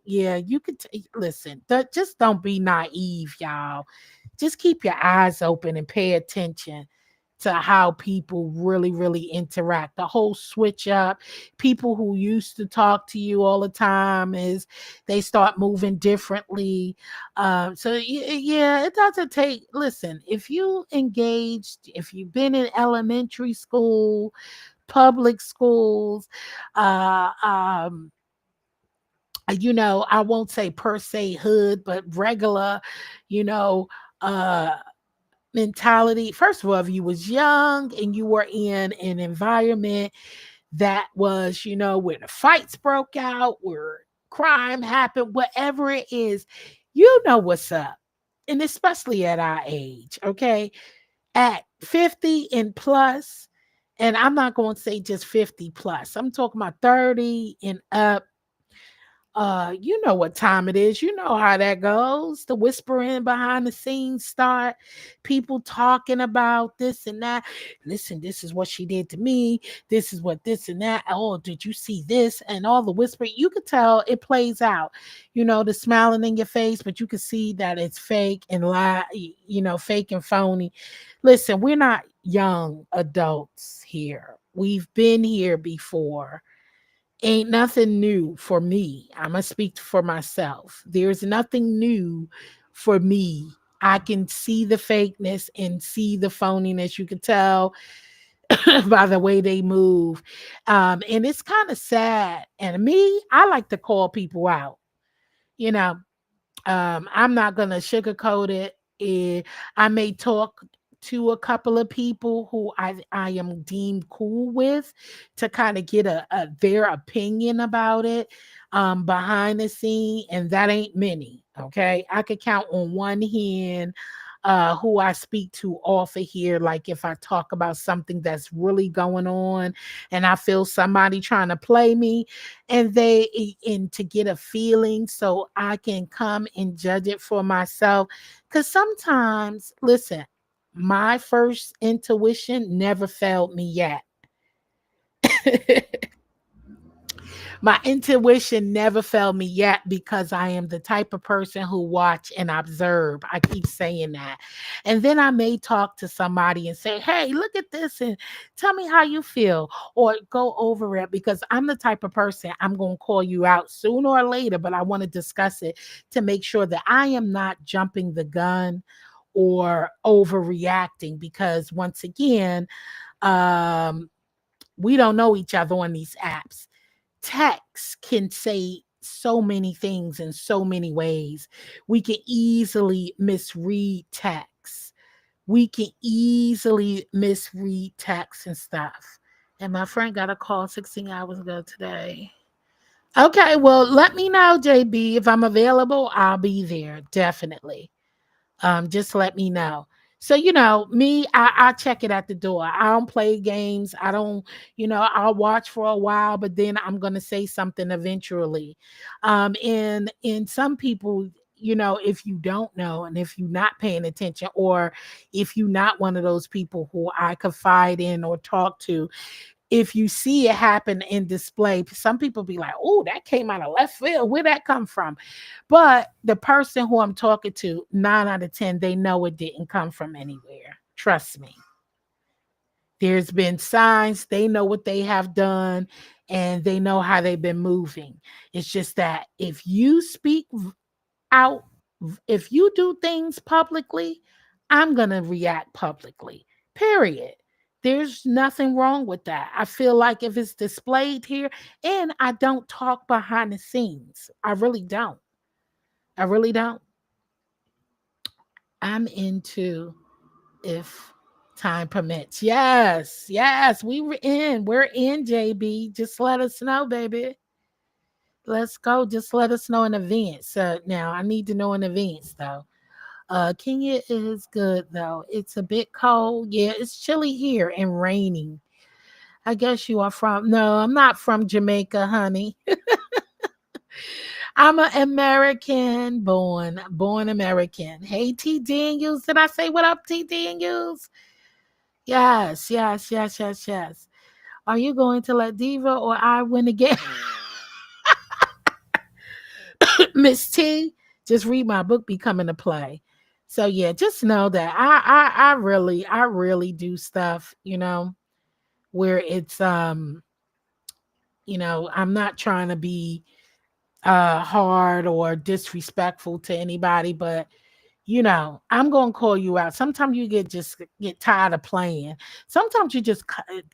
yeah, you could listen. Just don't be naive, y'all. Just keep your eyes open and pay attention to how people really, really interact. The whole switch up, people who used to talk to you all the time is they start moving differently. Yeah, it doesn't take, listen, if you engaged, if you've been in elementary school, public schools, uh, um, I won't say per se hood, but regular, you know, uh, mentality. First of all, if you was young and you were in an environment that was, where the fights broke out, where crime happened, whatever it is, you know what's up. And especially at our age, okay? At 50 and plus, and I'm not going to say just 50 plus. I'm talking about 30 and up. You know what time it is. You know how that goes. The whispering behind the scenes start, people talking about this and that. Listen, this is what she did to me. This is what this and that. Oh, did you see this? And all the whispering. You could tell it plays out. The smiling in your face, but you can see that it's fake and lie, fake and phony. Listen, we're not young adults here. We've been here before. Ain't nothing new for me. I'm going to speak for myself. There's nothing new for me. I can see the fakeness and see the phoniness. You can tell by the way they move. And it's kind of sad. And me, I like to call people out. You know, I'm not gonna sugarcoat it. I may talk to a couple of people who I am deemed cool with to kind of get their opinion about it behind the scene, and that ain't many. Okay, I could count on one hand who I speak to off of here. Like if I talk about something that's really going on and I feel somebody trying to play me and to get a feeling so I can come and judge it for myself. Because sometimes, listen, my first intuition never failed me yet. My intuition never failed me yet because I am the type of person who watch and observe. I keep saying that. And then I may talk to somebody and say, hey, look at this and tell me how you feel, or go over it, because I'm the type of person, I'm going to call you out sooner or later, but I want to discuss it to make sure that I am not jumping the gun or overreacting, because once again, um We don't know each other on these apps. Text can say so many things in so many ways. We can easily misread text. We can easily misread text and stuff. And my friend got a call 16 hours ago today. Okay, well, let me know, JB. If I'm available, I'll be there. Definitely. Just let me know. So, me, I check it at the door. I don't play games. I don't, I'll watch for a while, but then I'm gonna say something eventually. And some people, if you don't know and if you're not paying attention, or if you're not one of those people who I confide in or talk to, if you see it happen in display, some people be like, "Oh, that came out of left field. Where'd that come from?" But the person who I'm talking to, 9 out of 10, they know it didn't come from anywhere. Trust me. There's been signs. They know what they have done, and they know how they've been moving. It's just that if you speak out, if you do things publicly, I'm going to react publicly. Period. There's nothing wrong with that. I feel like if it's displayed here, and I don't talk behind the scenes. I really don't. I really don't. I'm into if time permits. Yes, yes, we were in. We're in, JB. Just let us know, baby. Let's go. Just let us know in advance. Now I need to know in advance though. Kenya is good though. It's a bit cold. Yeah, it's chilly here and raining. I guess you are from. No, I'm not from Jamaica, honey. I'm an American born American. Hey, T Daniels. Did I say what up, T Daniels? Yes, yes, yes, yes, yes. Are you going to let Diva or I win again? Miss T, just read my book, Becoming a Play. So yeah, just know that I really do stuff, where it's I'm not trying to be hard or disrespectful to anybody, but I'm gonna call you out. Sometimes you get tired of playing. Sometimes you just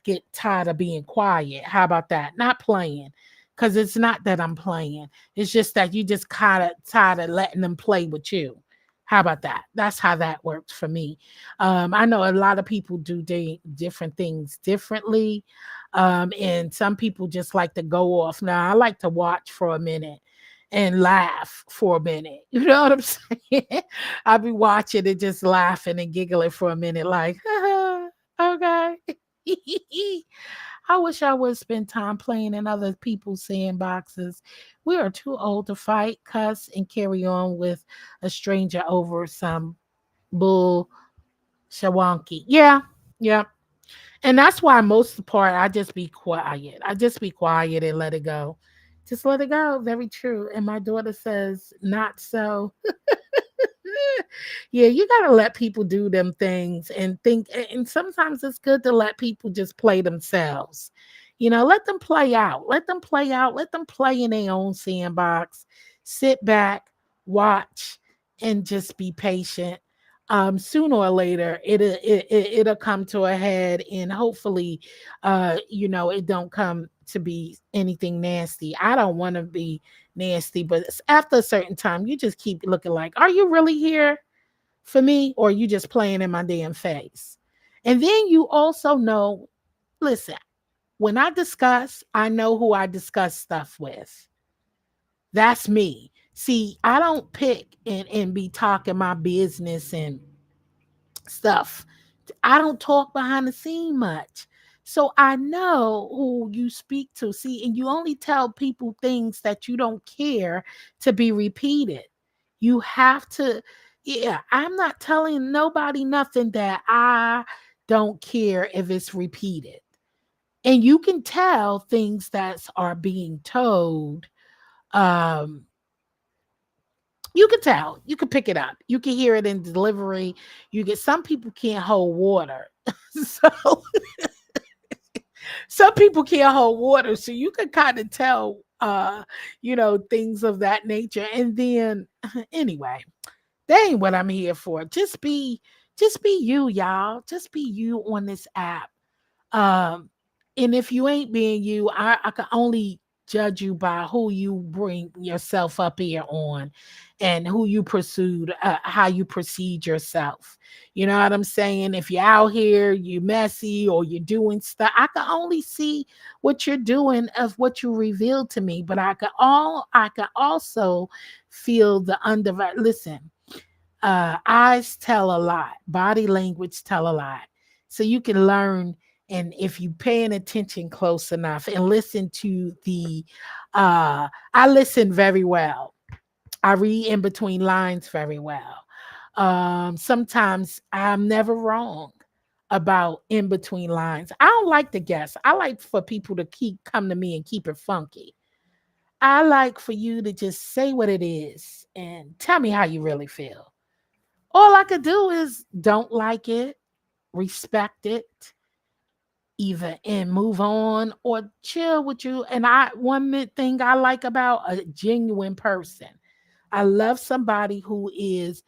get tired of being quiet. How about that? Not playing, because it's not that I'm playing. It's just that you just kind of tired of letting them play with you. How about that? That's how that works for me. I know a lot of people do different things differently, and some people just like to go off. Now I like to watch for a minute and laugh for a minute. You know what I'm saying? I'll be watching and just laughing and giggling for a minute, like, okay. I wish I would spend time playing in other people's sandboxes. We are too old to fight, cuss, and carry on with a stranger over some bull shawanki. Yeah, yeah. And that's why most of the part I just be quiet. I just be quiet and let it go. Just let it go. Very true. And my daughter says, not so. Yeah, you gotta let people do them things and think. And sometimes it's good to let people just play themselves. Let them play out. Let them play out. Let them play in their own sandbox. Sit back, watch, and just be patient. Sooner or later, it'll come to a head, and hopefully, it don't come to be anything nasty. I don't want to be nasty, but after a certain time, you just keep looking like, are you really here for me, or are you just playing in my damn face? And then you also know, listen, when I discuss, I know who I discuss stuff with. That's me. See, I don't pick and be talking my business and stuff. I don't talk behind the scene much. So I know who you speak to. See, and you only tell people things that you don't care to be repeated. You have to, yeah, I'm not telling nobody nothing that I don't care if it's repeated. And you can tell things that are being told. Um, you can tell, you can pick it up, you can hear it in delivery. You get some people can't hold water. So some people can't hold water, so you can kind of tell things of that nature. And then anyway, that ain't what I'm here for. Just be you, y'all. Just be you on this app. um And if you ain't being you, I can only judge you by who you bring yourself up here on and who you pursued, how you proceed yourself. You know what I'm saying? If you're out here, you messy or you're doing stuff, I can only see what you're doing of what you revealed to me. But I can also feel the under. Listen, eyes tell a lot, body language tell a lot. So you can learn, and if you paying attention close enough and listen to the I listen very well. I read in between lines very well. Sometimes I'm never wrong about in between lines. I don't like to guess. I like for people to keep come to me and keep it funky. I like for you to just say what it is and tell me how you really feel. All I could do is don't like it, respect it, either and move on or chill with you. And thing I like about a genuine person, I love somebody who is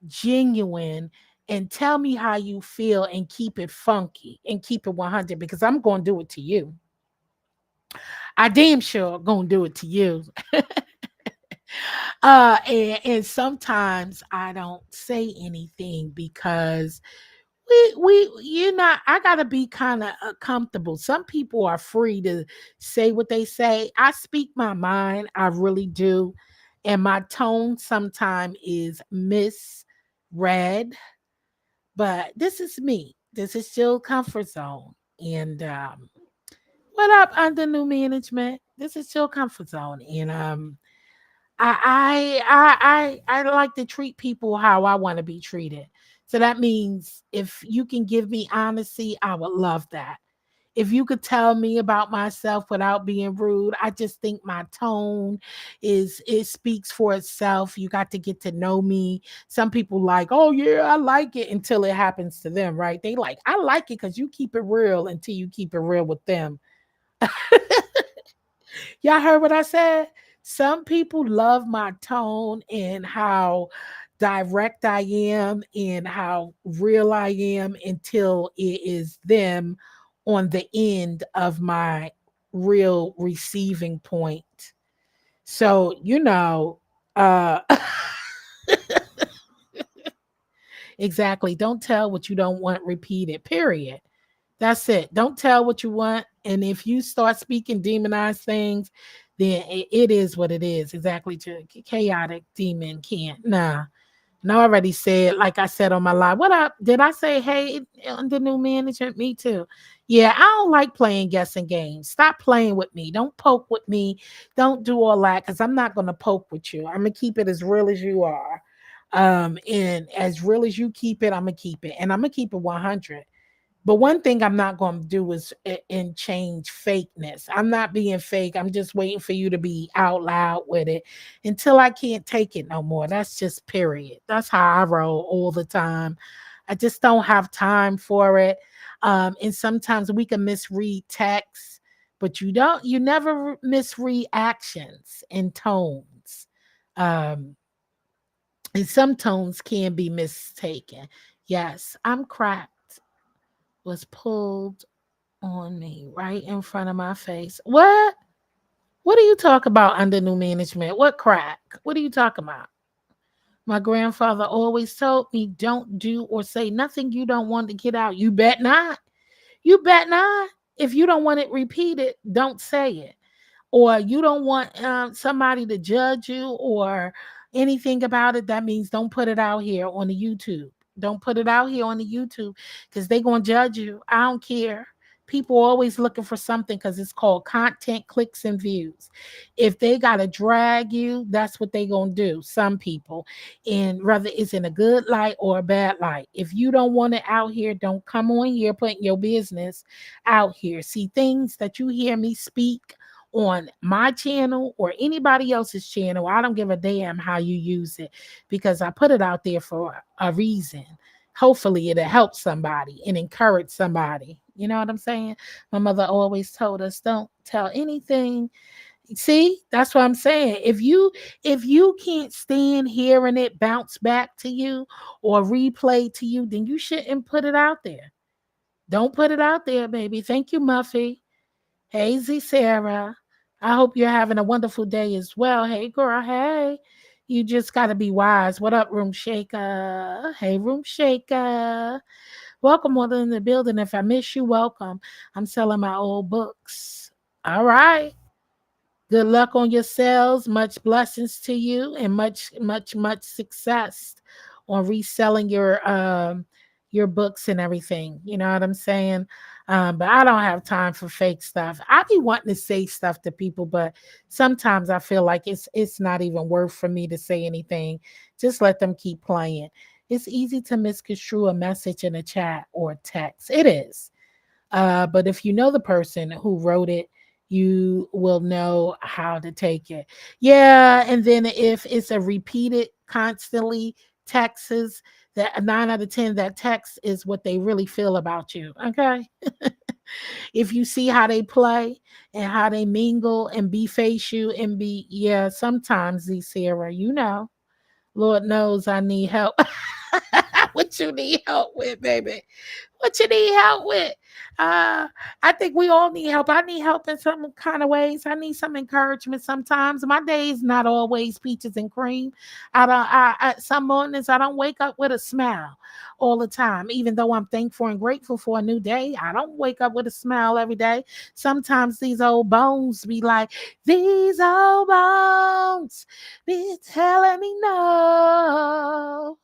genuine and tell me how you feel and keep it funky and keep it 100 because I'm going to do it to you. I damn sure going to do it to you. And sometimes I don't say anything because you know, I gotta be kind of comfortable. Some people are free to say what they say. I speak my mind, I really do, and my tone sometimes is misread. But this is me. This is still comfort zone. And what up under new management? This is still comfort zone, and I like to treat people how I want to be treated. So that means if you can give me honesty, I would love that. If you could tell me about myself without being rude, I just think my tone is it speaks for itself. You got to get to know me. Some people like, oh yeah, I like it until it happens to them, right? They like, I like it because you keep it real until you keep it real with them. Y'all heard what I said? Some people love my tone and how direct I am and how real I am until it is them on the end of my real receiving point. So, uh exactly. Don't tell what you don't want repeated, period. That's it. Don't tell what you want. And if you start speaking demonized things, then it is what it is. Exactly. Chaotic demon can't. Nah. No, I already said, like I said on my live, what up? Did I say, hey, the new management? Me too. Yeah, I don't like playing guessing games. Stop playing with me. Don't poke with me. Don't do all that because I'm not going to poke with you. I'm going to keep it as real as you are. And as real as you keep it, I'm going to keep it. And I'm going to keep it 100. But one thing I'm not going to do is and change fakeness. I'm not being fake. I'm just waiting for you to be out loud with it until I can't take it no more. That's just period. That's how I roll all the time. I just don't have time for it. And sometimes we can misread text, but you never misread actions and tones. Um, and some tones can be mistaken. Yes, I'm cracked was pulled on me right in front of my face. What? What are you talking about under new management? What crack? What are you talking about? My grandfather always told me, don't do or say nothing you don't want to get out. You bet not. You bet not. If you don't want it repeated, don't say it. Or you don't want somebody to judge you or anything about it, that means don't put it out here on the YouTube. Don't put it out here on the YouTube because they're going to judge you. I don't care. People are always looking for something because it's called content, clicks, and views. If they got to drag you, that's what they going to do. Some people, and whether it's in a good light or a bad light. If you don't want it out here, don't come on here putting your business out here. See, things that you hear me speak on my channel or anybody else's channel, I don't give a damn how you use it because I put it out there for a reason. Hopefully, it'll help somebody and encourage somebody. You know what I'm saying? My mother always told us, don't tell anything. See, that's what I'm saying. If you can't stand hearing it bounce back to you or replay to you, then you shouldn't put it out there. Don't put it out there, baby. Thank you, Muffy. Hey, Z Sarah. I hope you're having a wonderful day as well. Hey, girl. Hey. You just got to be wise. What up, Room Shaker? Hey, Room Shaker. Welcome on in the building. If I miss you, welcome. I'm selling my old books. All right. Good luck on your sales. Much blessings to you and much success on reselling your books and everything. You know what I'm saying? But I don't have time for fake stuff. I be wanting to say stuff to people, but sometimes I feel like it's not even worth for me to say anything. Just let them keep playing. It's easy to misconstrue a message in a chat or text. It is. But if you know the person who wrote it, you will know how to take it. Yeah, and then if it's a repeated constantly texts, that 9 out of 10 that text is what they really feel about you. Okay. If you see how they play and how they mingle and be face you and be, yeah, sometimes these Sarah, Lord knows I need help. What you need help with, baby? What you need help with? I think we all need help. I need help in some kind of ways. I need some encouragement sometimes. My day is not always peaches and cream. Some mornings I don't wake up with a smile all the time. Even though I'm thankful and grateful for a new day, I don't wake up with a smile every day. Sometimes these old bones be like, these old bones be telling me no.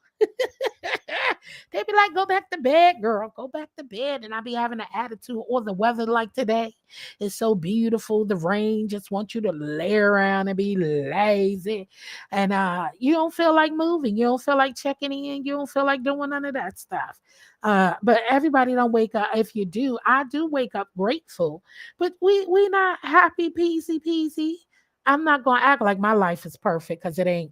They be like, go back to bed, girl. Go back to bed. And I be having an attitude. Or the weather like today is so beautiful. The rain just wants you to lay around and be lazy. And you don't feel like moving. You don't feel like checking in. You don't feel like doing none of that stuff. But everybody don't wake up. If you do, I do wake up grateful. But we not happy peasy peasy. I'm not gonna act like my life is perfect because it ain't.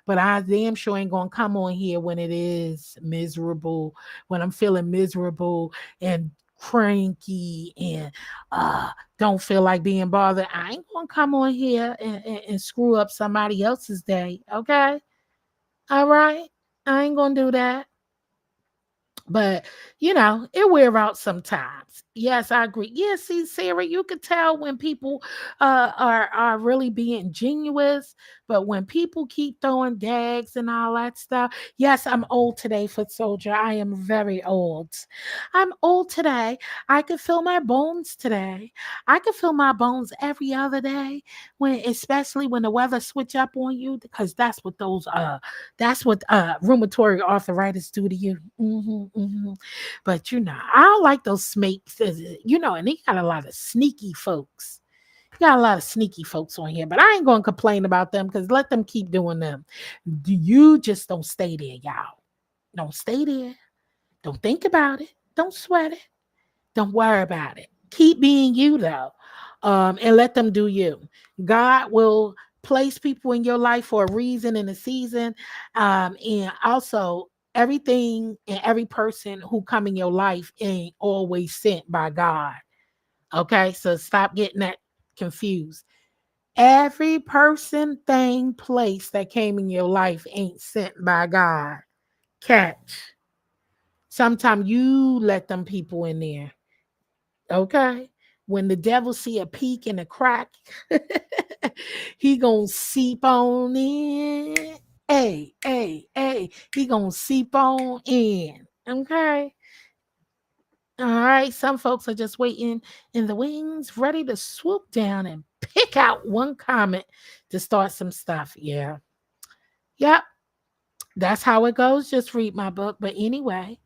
But I damn sure ain't gonna come on here when it is miserable, when I'm feeling miserable and cranky and don't feel like being bothered. I ain't gonna come on here and screw up somebody else's day. Okay. All right. I ain't gonna do that. But it wear out sometimes. Yes, I agree. Yeah, see, Sarah, you could tell when people are really being genuine, but when people keep throwing gags and all that stuff. Yes, I'm old today, foot soldier. I am very old. I'm old today. I can feel my bones today. I can feel my bones every other day, especially when the weather switch up on you, because that's what rheumatoid arthritis do to you. But I don't like those snakes, and they got a lot of sneaky folks. You got a lot of sneaky folks on here, but I ain't gonna complain about them because let them keep doing them. You just don't stay there, y'all. Don't stay there. Don't think about it. Don't sweat it. Don't worry about it. Keep being you though, and let them do you. God will place people in your life for a reason and a season, and also everything and every person who come in your life ain't always sent by God. Okay, so stop getting that confused. Every person, thing, place that came in your life ain't sent by God. Catch. Sometimes you let them people in there. Okay. When the devil see a peek and a crack, he gonna seep on in. Hey, he gonna seep on in. Okay. All right. Some folks are just waiting in the wings, ready to swoop down and pick out one comment to start some stuff. Yeah. Yep. That's how it goes. Just read my book. But anyway,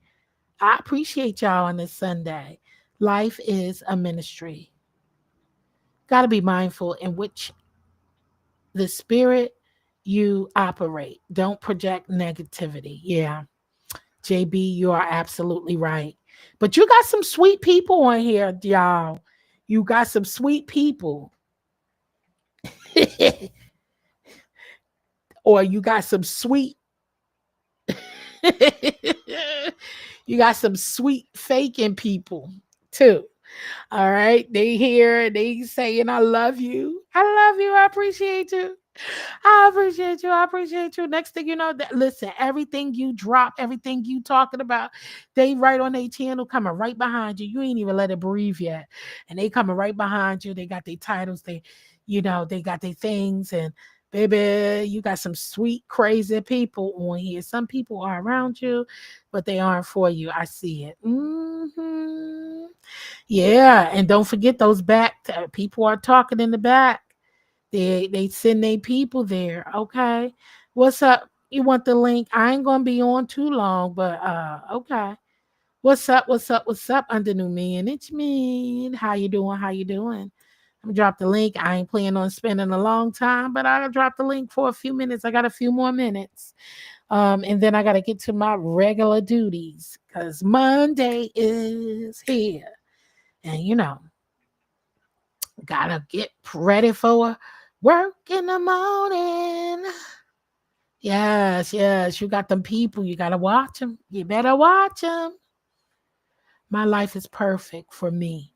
I appreciate y'all on this Sunday. Life is a ministry. Got to be mindful in which the spirit you operate. Don't project negativity. Yeah. JB, you are absolutely right. But you got some sweet people on here, y'all. You got some sweet people. Or you got some sweet you got some sweet faking people too. All right. They here, they saying, I love you. I love you. I appreciate you. I appreciate you. I appreciate you. Next thing you know, listen, everything you drop, everything you talking about, they right on their channel coming right behind you. You ain't even let it breathe yet. And they coming right behind you. They got their titles, they got their things. And baby, you got some sweet, crazy people on here. Some people are around you, but they aren't for you. I see it. Yeah. And don't forget those people are talking in the back. They send their people there. Okay. What's up? You want the link? I ain't gonna be on too long, but okay. What's up? What's up? What's up? Under new man. It's me. How you doing? How you doing? I'm gonna drop the link. I ain't planning on spending a long time, but I'll drop the link for a few minutes. I got a few more minutes. And then I gotta get to my regular duties because Monday is here. And gotta get ready for work in the morning. Yes, yes, you got them people. You gotta watch them. You better watch them. My life is perfect for me.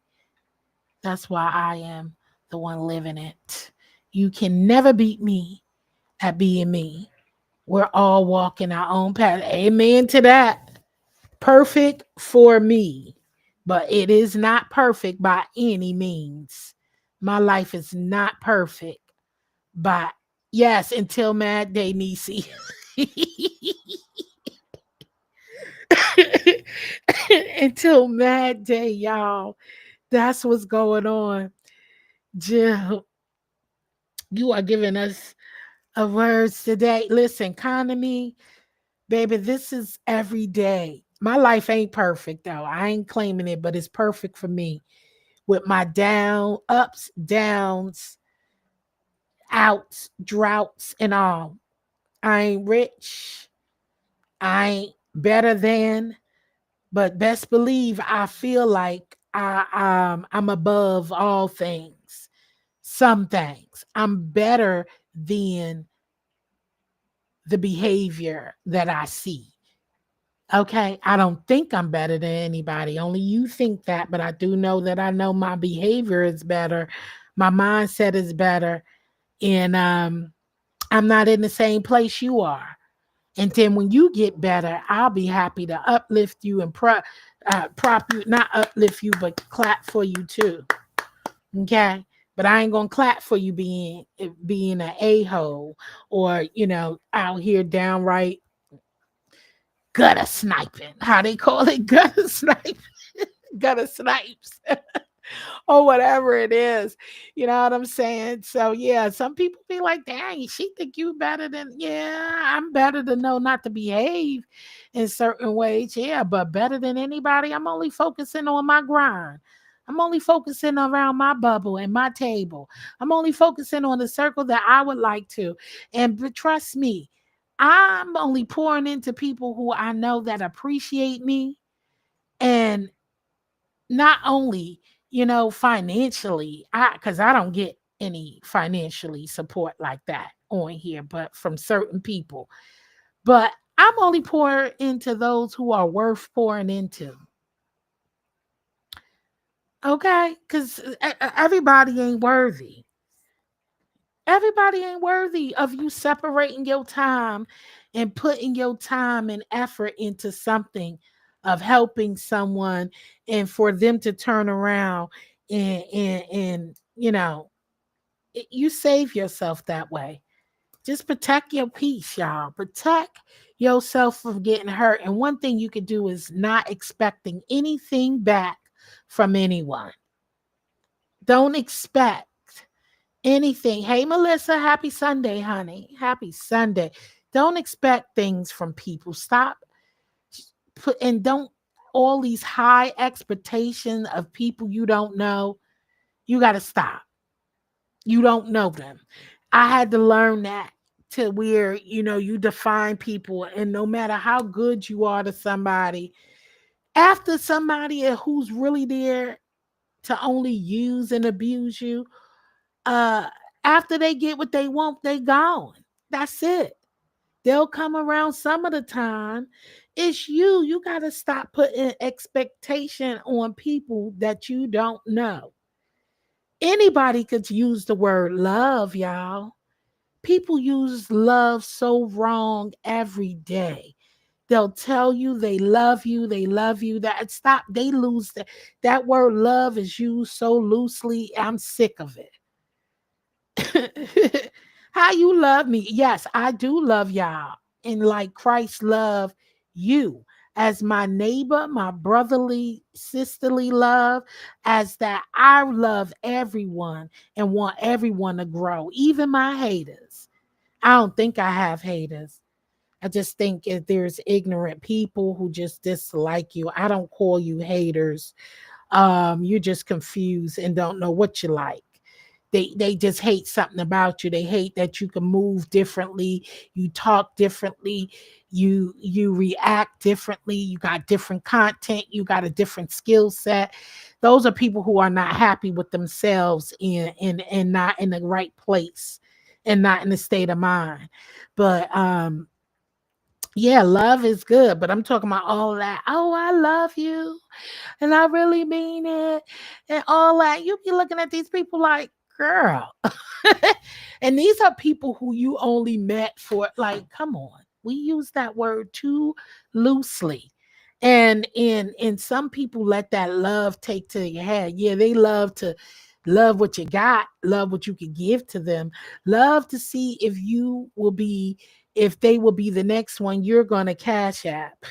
That's why I am the one living it. You can never beat me at being me. We're all walking our own path. Amen to that. Perfect for me, but it is not perfect by any means. My life is not perfect. But yes, until Mad Day, Nisi. Until Mad Day, y'all. That's what's going on. Jill, you are giving us a words today. Listen, economy, baby, this is every day. My life ain't perfect though. I ain't claiming it, but it's perfect for me. With my ups, downs, outs, droughts, and all. I ain't rich. I ain't better than, but best believe I feel like I'm above all things. Some things. I'm better than the behavior that I see. Okay, I don't think I'm better than anybody. Only you think that, but I do know that I know my behavior is better. My mindset is better, and I'm not in the same place you are. And then when you get better, I'll be happy to uplift you and prop you, not uplift you, but clap for you too. Okay. But I ain't gonna clap for you being an a-hole or out here downright gutter sniping. How they call it gutter sniping, gutter snipes. Or whatever it is. You know what I'm saying? So yeah, some people be like, dang, she think you better than I'm better to know not to behave in certain ways. Yeah, but better than anybody. I'm only focusing on my grind. I'm only focusing around my bubble and my table. I'm only focusing on the circle that I would like to. And but trust me, I'm only pouring into people who I know that appreciate me and not only financially, I don't get any financially support like that on here, but from certain people. But I'm only pouring into those who are worth pouring into. Okay, because everybody ain't worthy. Everybody ain't worthy of you separating your time and putting your time and effort into something of helping someone, and for them to turn around and you save yourself that way. Just protect your peace, y'all. Protect yourself from getting hurt. And one thing you could do is not expecting anything back from anyone. Don't expect anything. Hey, Melissa, happy Sunday, honey. Happy Sunday. Don't expect things from people. Stop and don't all these high expectations of people you don't know. You got to stop. You don't know them. I had to learn that, to where you define people, and no matter how good you are to somebody, after somebody who's really there to only use and abuse you, uh after they get what they want, they gone. That's it. They'll come around some of the time. It's you got to stop putting expectation on people that you don't know. Anybody could use the word love, y'all. People use love so wrong every day. They'll tell you they love you, they love you. That stop, they lose that word love is used so loosely. I'm sick of it. How you love me? Yes, I do love y'all. And like Christ loved you as my neighbor, my brotherly, sisterly love, as that I love everyone and want everyone to grow, even my haters. I don't think I have haters. I just think if there's ignorant people who just dislike you. I don't call you haters. You're just confused and don't know what you like. They just hate something about you. They hate that you can move differently, you talk differently, you react differently, you got different content, you got a different skill set. Those are people who are not happy with themselves and not in the right place and not in the state of mind. But yeah, love is good, but I'm talking about all that. Oh, I love you, and I really mean it, and all that. You be looking at these people like, girl. And these are people who you only met for, like, come on. We use that word too loosely. And some people let that love take to your head. Yeah, they love to love what you got, love what you can give to them, love to see if you will be if they will be the next one you're going to cash app.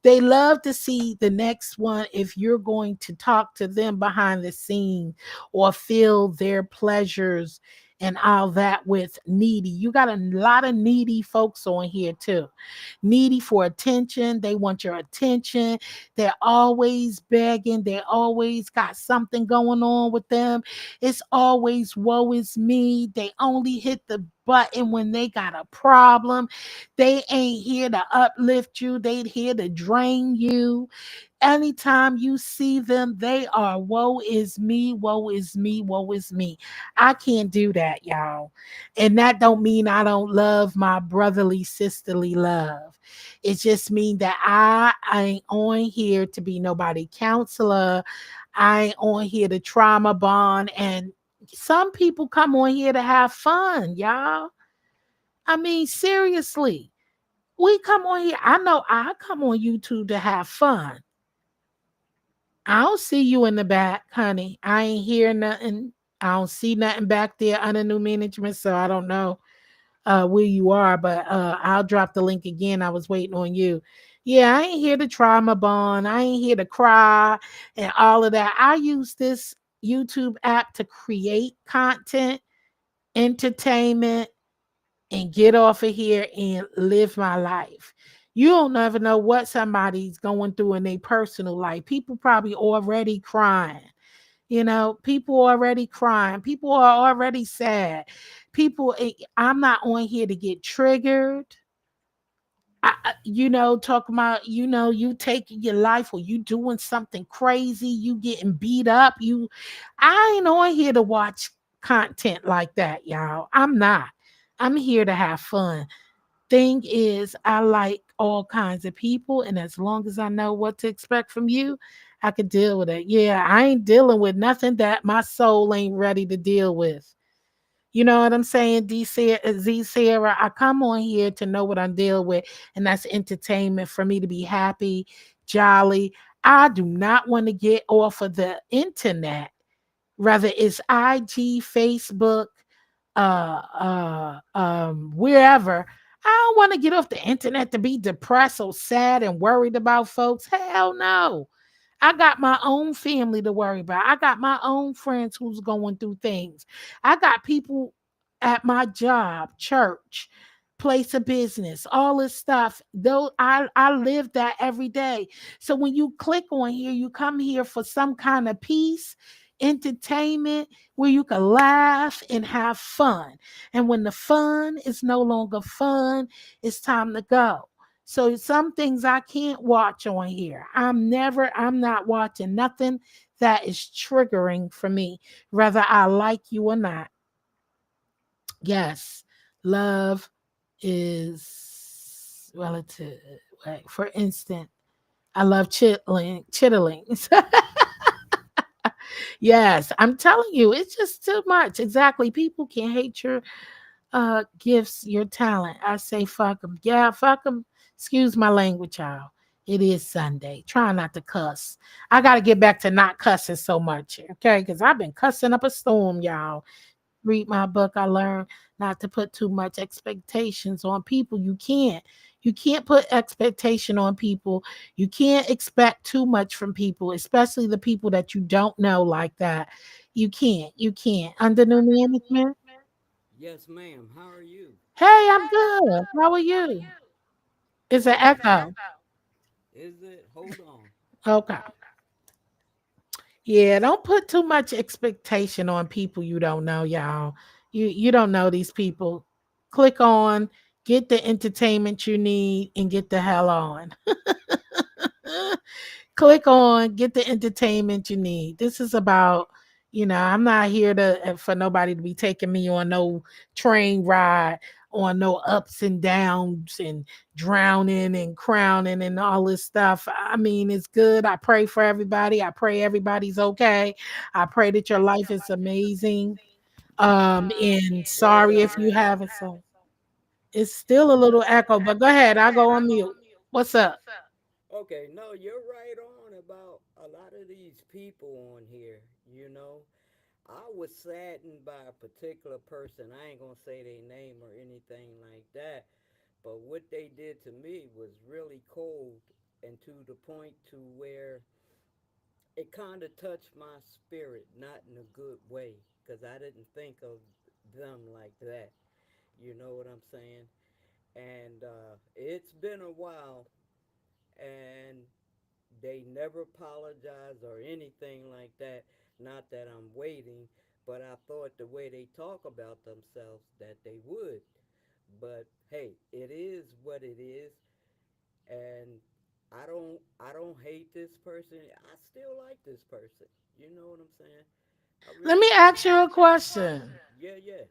They love to see the next one if you're going to talk to them behind the scene or feel their pleasures and all that with needy. You got a lot of needy folks on here too. Needy for attention. They want your attention. They're always begging. They always got something going on with them. It's always woe is me. They only hit the button when they got a problem. They ain't here to uplift you. They here to drain you. Anytime you see them, they are woe is me, woe is me, woe is me. I can't do that, y'all. And that don't mean I don't love my brotherly, sisterly love. It just means that I ain't on here to be nobody counselor. I ain't on here to trauma bond. And some people come on here to have fun, y'all. I mean, seriously. We come on here. I know I come on YouTube to have fun. I don't see you in the back, honey. I ain't hear nothing. I don't see nothing back there under new management, so I don't know where you are, but I'll drop the link again. I was waiting on you. Yeah, I ain't here to try my bond. I ain't here to cry and all of that. I use this YouTube app to create content, entertainment, and get off of here and live my life. You don't never know what somebody's going through in their personal life. People probably already crying. People already crying. People are already sad. I'm not on here to get triggered. Talking about, you taking your life or you doing something crazy, you getting beat up. I ain't on here to watch content like that, y'all. I'm not. I'm here to have fun. Thing is, I like all kinds of people, and as long as I know what to expect from you, I could deal with it. Yeah, I ain't dealing with nothing that my soul ain't ready to deal with. You know what I'm saying, Z Sarah? I come on here to know what I'm dealing with, and that's entertainment for me to be happy, jolly. I do not want to get off of the internet, whether it's IG, Facebook, wherever. I don't want to get off the internet to be depressed or sad and worried about folks. Hell no. I got my own family to worry about. I got my own friends who's going through things. I got people at my job, church, place of business, all this stuff. Though I live that every day. So when you click on here, you come here for some kind of peace, entertainment, where you can laugh and have fun. And when the fun is no longer fun, it's time to go. So some things I can't watch on here. I'm not watching nothing that is triggering for me, whether I like you or not. Yes, love is relative. Like, for instance, I love chitterlings. Yes, I'm telling you, it's just too much. Exactly. People can hate your gifts, your talent. I say fuck them. Yeah, fuck them. Excuse my language, y'all. It is Sunday. Try not to cuss. I got to get back to not cussing so much, okay? Because I've been cussing up a storm, y'all. Read my book. I learned not to put too much expectations on people. You can't put expectation on people. You can't expect too much from people, especially the people that you don't know like that. You can't. You can't. Under new management. Yes, ma'am. How are you? Hey, I'm good. How are you? It's an Cool. echo. Is it? Hold on. Okay. Yeah, don't put too much expectation on people you don't know, y'all. You don't know these people. Click on, get the entertainment you need, and get the hell on. Click on, get the entertainment you need. This is about, I'm not here to for nobody to be taking me on no train ride, on no ups and downs and drowning and crowning and all this stuff. I mean, it's good. I pray for everybody. I pray everybody's okay. I pray that your life is amazing. And Well, sorry if you darling. haven't. So it's still a little echo, but go ahead. I'll go on mute. What's up? Okay, no, you're right on about a lot of these people on here. You know, I was saddened by a particular person. I ain't gonna say their name or anything like that, but what they did to me was really cold and to the point to where it kind of touched my spirit, not in a good way, because I didn't think of them like that. You know what I'm saying? And it's been a while, and they never apologize or anything like that. Not that I'm waiting, but I thought the way they talk about themselves that they would. But hey, it is what it is, and I don't hate this person. I still like this person. You know what I'm saying? I Let really me do. ask you a question. Yeah, yeah.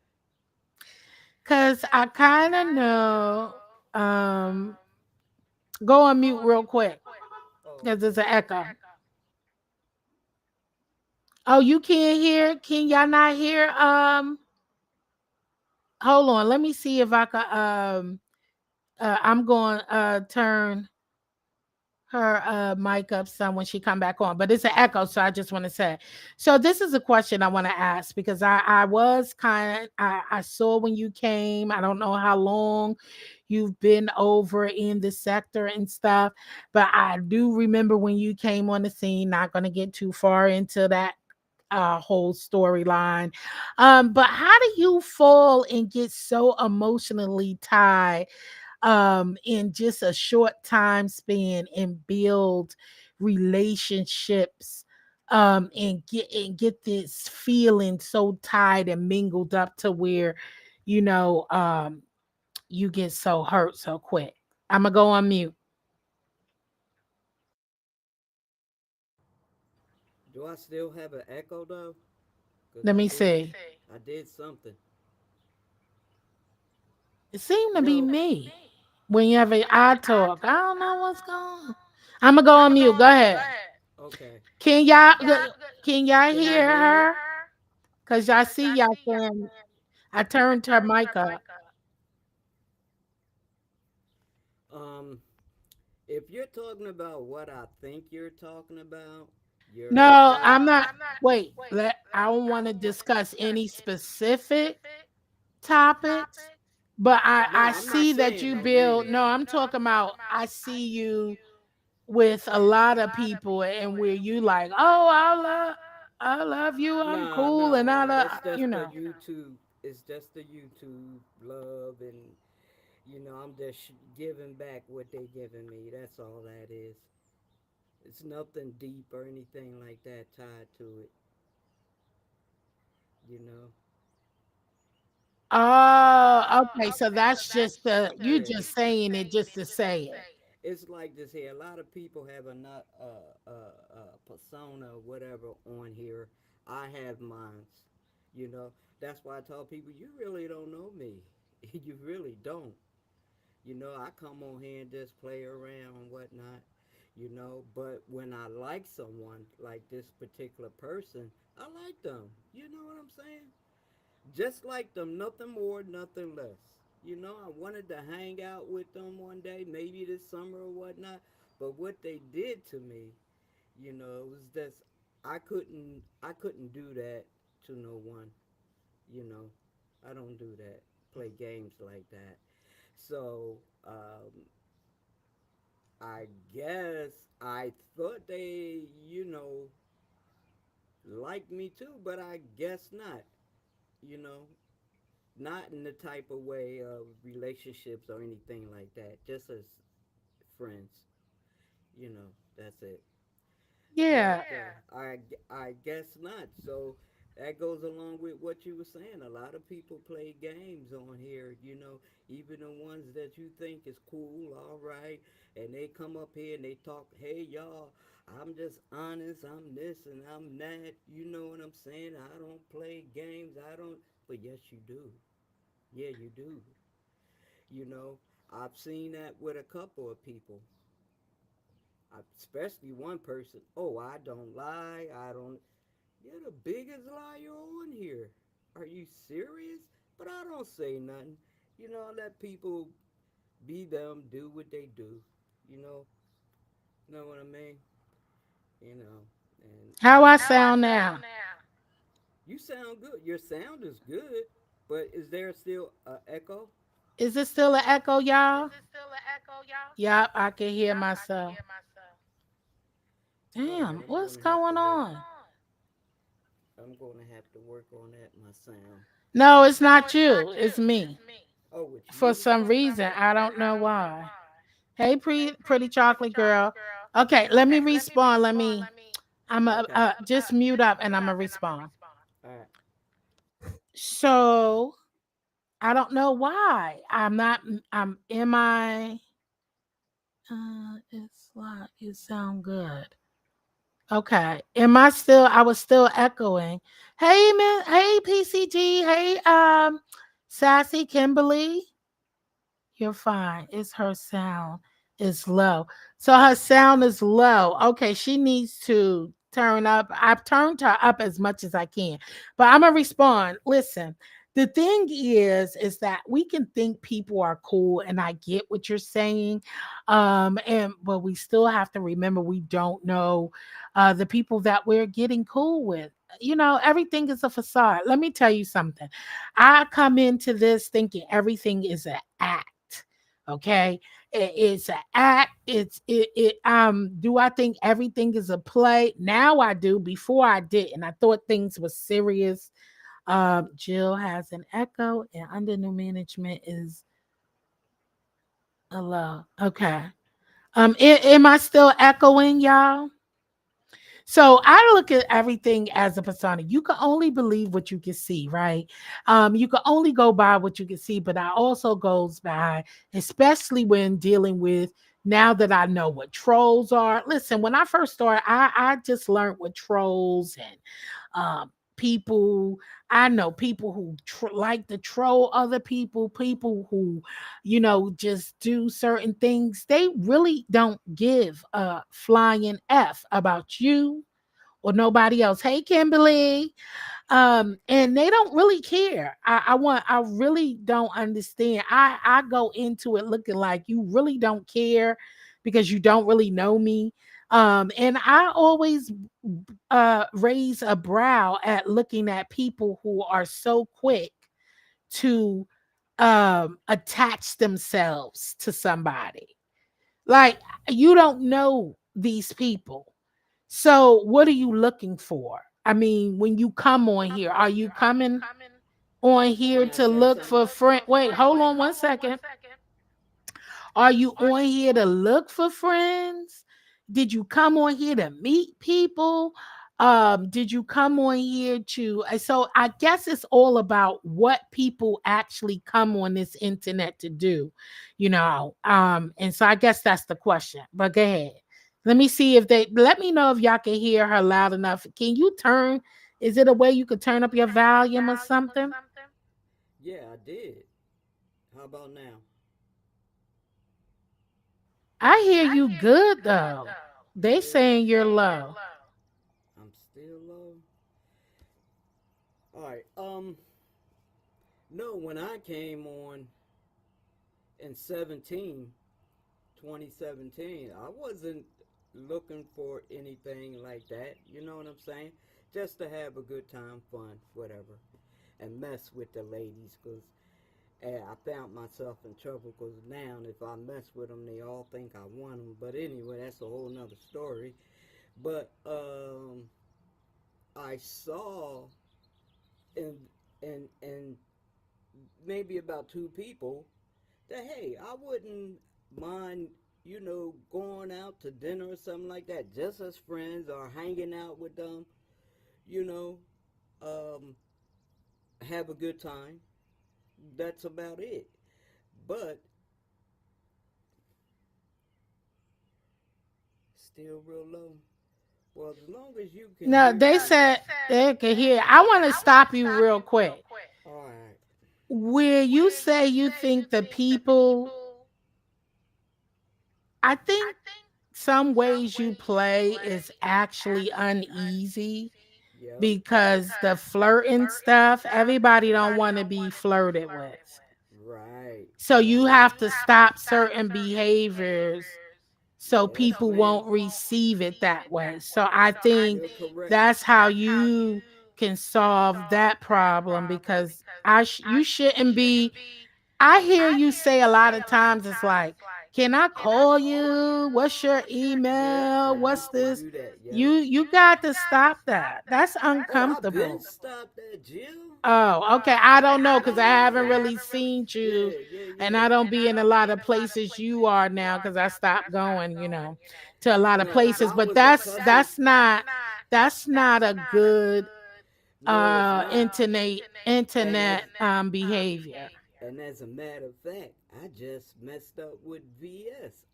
Cause I kind of know. Go on mute real quick. Oh, Cause okay. there's an echo. Oh, you can't hear? Can y'all not hear? Hold on. Let me see if I can. I'm going turn her mic up some when she come back on, but it's an echo, so I just want to say. So this is a question I want to ask because I was kind of I saw when you came. I don't know how long you've been over in the sector and stuff, but I do remember when you came on the scene. Not going to get too far into that whole storyline. But how do you fall and get so emotionally tied in just a short time span and build relationships and get this feeling so tied and mingled up to where you know you get so hurt so quick. I'm gonna go on mute. Do I still have an echo though? Cause Let me see. I did something. It seemed to be No. me. Whenever I talk, I don't know what's going on. I'm gonna go on mute. Go ahead. Okay. Can y'all can y'all Can you hear hear me? her? Cause I see y'all saying I turned her mic up. Um, if you're talking about what I think you're talking about, you're No, you're I'm not. Wait, I don't want to discuss any specific topics, but No, I I'm not see that saying you that build. neither. No, I'm talking about. I see you with a lot of people, and where you like, oh, I love you. I'm Nah, cool, nah, and I, nah. That's you just the know. YouTube. It's just the YouTube love, and I'm just giving back what they giving me. That's all that is. It's nothing deep or anything like that tied to it. You know. Oh, okay. So that's just the you Yeah. just saying it just to say it. It's like this here. A lot of people have a not persona or whatever on here. I have mine. You know. That's why I tell people you really don't know me. You really don't. I come on here and just play around and whatnot. But when I like someone, like this particular person, I like them. You know what I'm saying? Just like them, nothing more, nothing less. I wanted to hang out with them one day, maybe this summer or whatnot. But what they did to me, it was just I couldn't do that to no one. You know, I don't do that. Play games like that. So I guess I thought they, liked me too, but I guess not. You know, not in the type of way of relationships or anything like that. Just as friends. That's it. But Yeah. I guess not. So that goes along with what you were saying. A lot of people play games on here. Even the ones that you think is cool, all right, and they come up here and they talk. Hey y'all, I'm just honest. I'm this and I'm that. You know what I'm saying? I don't play games. I don't. But yes, you do. Yeah, you do. You know, I've seen that with a couple of people, especially one person. Oh, I don't lie. I don't. You're the biggest liar on here. Are you serious? But I don't say nothing. I let people be them, do what they do. You know, know what I mean? You know, and How I sound now? you sound good. Your sound is good, but is there still a echo? Is it still an echo, y'all? Yep, I can hear myself. All right, Damn, I'm what's gonna have to going work. on? I'm gonna have to work on that my sound. No, it's not you. It's me. Oh, it's For you? some reason, I don't know why. Hey, pretty chocolate girl. Okay, let me respond. I'm Okay. just mute up and I'm gonna respond. All right. So I don't know why. I'm not. Am I? It's like you sound good. Okay. Am I still? I was still echoing. Hey, man. Hey, PCG. Hey, Sassy Kimberly. You're fine. It's her sound is low. So her sound is low. Okay, she needs to turn up. I've turned her up as much as I can. But I'm gonna respond. Listen, the thing is that we can think people are cool, and I get what you're saying. And but we still have to remember we don't know the people that we're getting cool with. Everything is a facade. Let me tell you something. I come into this thinking everything is an act. Okay, it's an act. Do I think everything is a play? Now I do. Before I didn't. I thought things were serious. Jill has an echo, and under new management is a low. Okay. Am I still echoing, y'all? So I look at everything as a persona. You can only believe what you can see, right? You can only go by what you can see, but I also goes by, especially when dealing with now that I know what trolls are. Listen, when I first started, I just learned what trolls and people. I know people who like to troll other people who, just do certain things. They really don't give a flying F about you or nobody else. Hey, Kimberly. And they don't really care. I really don't understand. I go into it looking like you really don't care because you don't really know me. And I always raise a brow at looking at people who are so quick to attach themselves to somebody. Like, you don't know these people. So what are you looking for? I mean, when you come on here, are you coming on Can here I to say look something? for friend? Wait, hold on one second. Are you on here to look for friends? Did you come on here to meet people? Did you come on here to so I guess it's all about what people actually come on this internet to do, and so I guess that's the question. But go ahead. Let me see if they let me know if y'all can hear her loud enough. Can you turn? Is it a way you could turn up your volume or something? Yeah, I did. How about now? I hear you good though. They Yeah, saying you're low. I'm still low. All right. No, when I came on in 2017, I wasn't looking for anything like that. You know what I'm saying? Just to have a good time, fun, whatever, and mess with the ladies. Cause I found myself in trouble. Cause now if I mess with them, they all think I want them. But anyway, that's a whole nother story. But I saw in in maybe about two people that hey, I wouldn't mind, going out to dinner or something like that, just as friends or hanging out with them, you know, um, have a good time. That's about it. But still real low. Well, as long as you can No, hear they me. said they could hear. I want to stop you real quick. All right. Where you say you think the people, I think some ways you play is actually uneasy Yep. because the flirting stuff, everybody don't want to be flirted with. Right. So you Right. have to stop certain behaviors so Yes, people ma'am. won't receive it that way. So I think You're correct. that's how you can solve that problem because you shouldn't be. I hear you say a lot of times it's like, can I call you? What's your Yep, email? I What's used to this? do that. Yep. You got to stop that. That's Oh, I've been uncomfortable. stopped that, Jill. Oh, okay. I don't know because I haven't Yeah. really seen you, Yeah, yeah, and yeah. I don't be in a lot of places you are now because I stopped going, to a lot of Now, if places. I But was a couple, that's not a good no, it's not. And internet as behavior. and as a matter of fact, I just messed up with VS.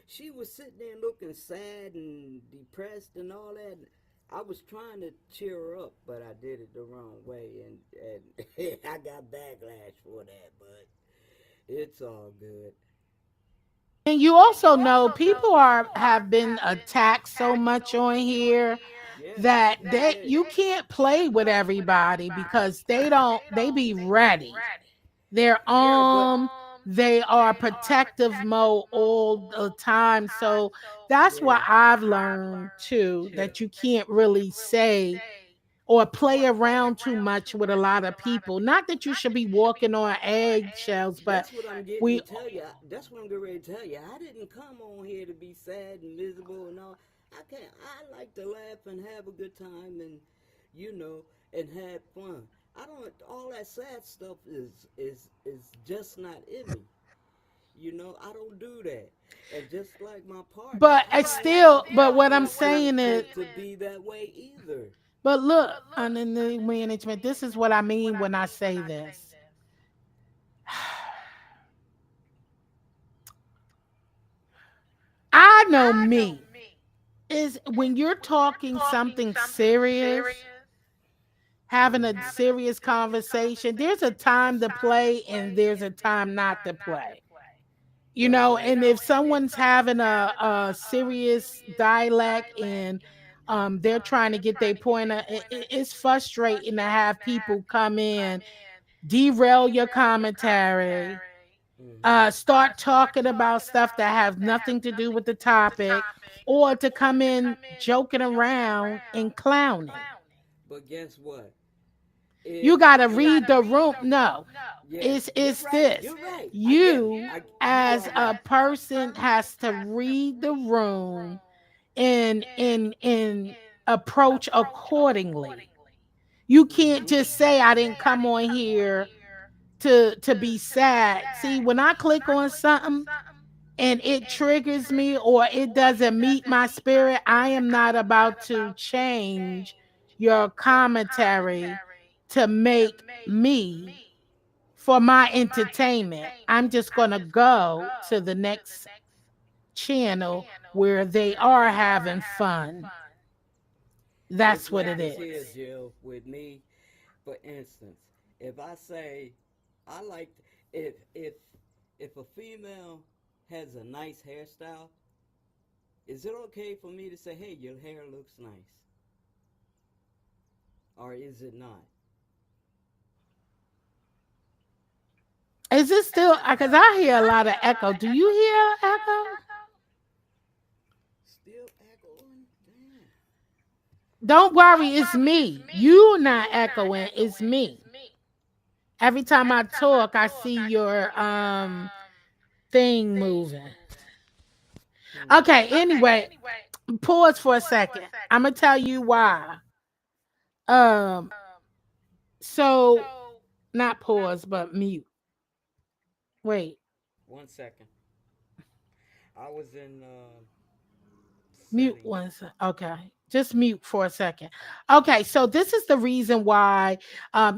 She was sitting there looking sad and depressed and all that. I was trying to cheer her up, but I did it the wrong way, and I got backlash for that. But it's all good. And you also know people are have been attacked so much on here Yeah, that yeah, yeah. you can't play with everybody because they be ready. They're Yeah, but they are protective mode all the time. So that's what yeah, I've learned too, yeah. that you can't really say or play around too much with a lot of people. Not that you should be walking on eggshells, but That's what I'm getting we to tell you. That's what I'm getting ready to tell you. I didn't come on here to be sad and miserable and all. I can't. I like to laugh and have a good time and you know and have fun. I don't. All that sad stuff is just not in me. I don't do that. And just like my partner, but I it's don't want my still but what I'm partner saying is to be that way either. but look, under the management, this is what I mean when I say this. I know me is when you're talking something serious, having a Mhm. serious conversation, there's a time to play and there's a time not to play. That's right. And if someone's having a serious dialect and they're trying to get their point, it's frustrating to have people come in, derail your commentary, Mhm. start talking about stuff that has nothing to do with the topic, or to come in joking around and clowning. But guess what? If You got to if read the room. No, yeah, you're it's right. this. You're right. I get it. You, You as are a right. person, has to read the room and approach accordingly. You can't Mhm. just say I didn't come on here to be sad. See, when I click on something and it triggers me or it doesn't meet my spirit, I am not about to change your commentary to make me for my entertainment. I'm just going to go to the next channel where they are having fun. It's That's what like it this here, is. Jill, with me. For instance, if I say I like if a female has a nice hairstyle, is it okay for me to say, "Hey, your hair looks nice," or is it not? Is it still? Because I hear a lot of echo. Do you hear echo? Still echoing? Damn. Don't worry, it's me. You not echoing, it's me. Every time I talk, I see your thing moving. Hmm. Okay, anyway, pause for a second. I'm gonna tell you why. Um, so not pause, but mute. Wait, One second. I was in mute settings. one second. Okay. Just mute for a second. Okay, so this is the reason why.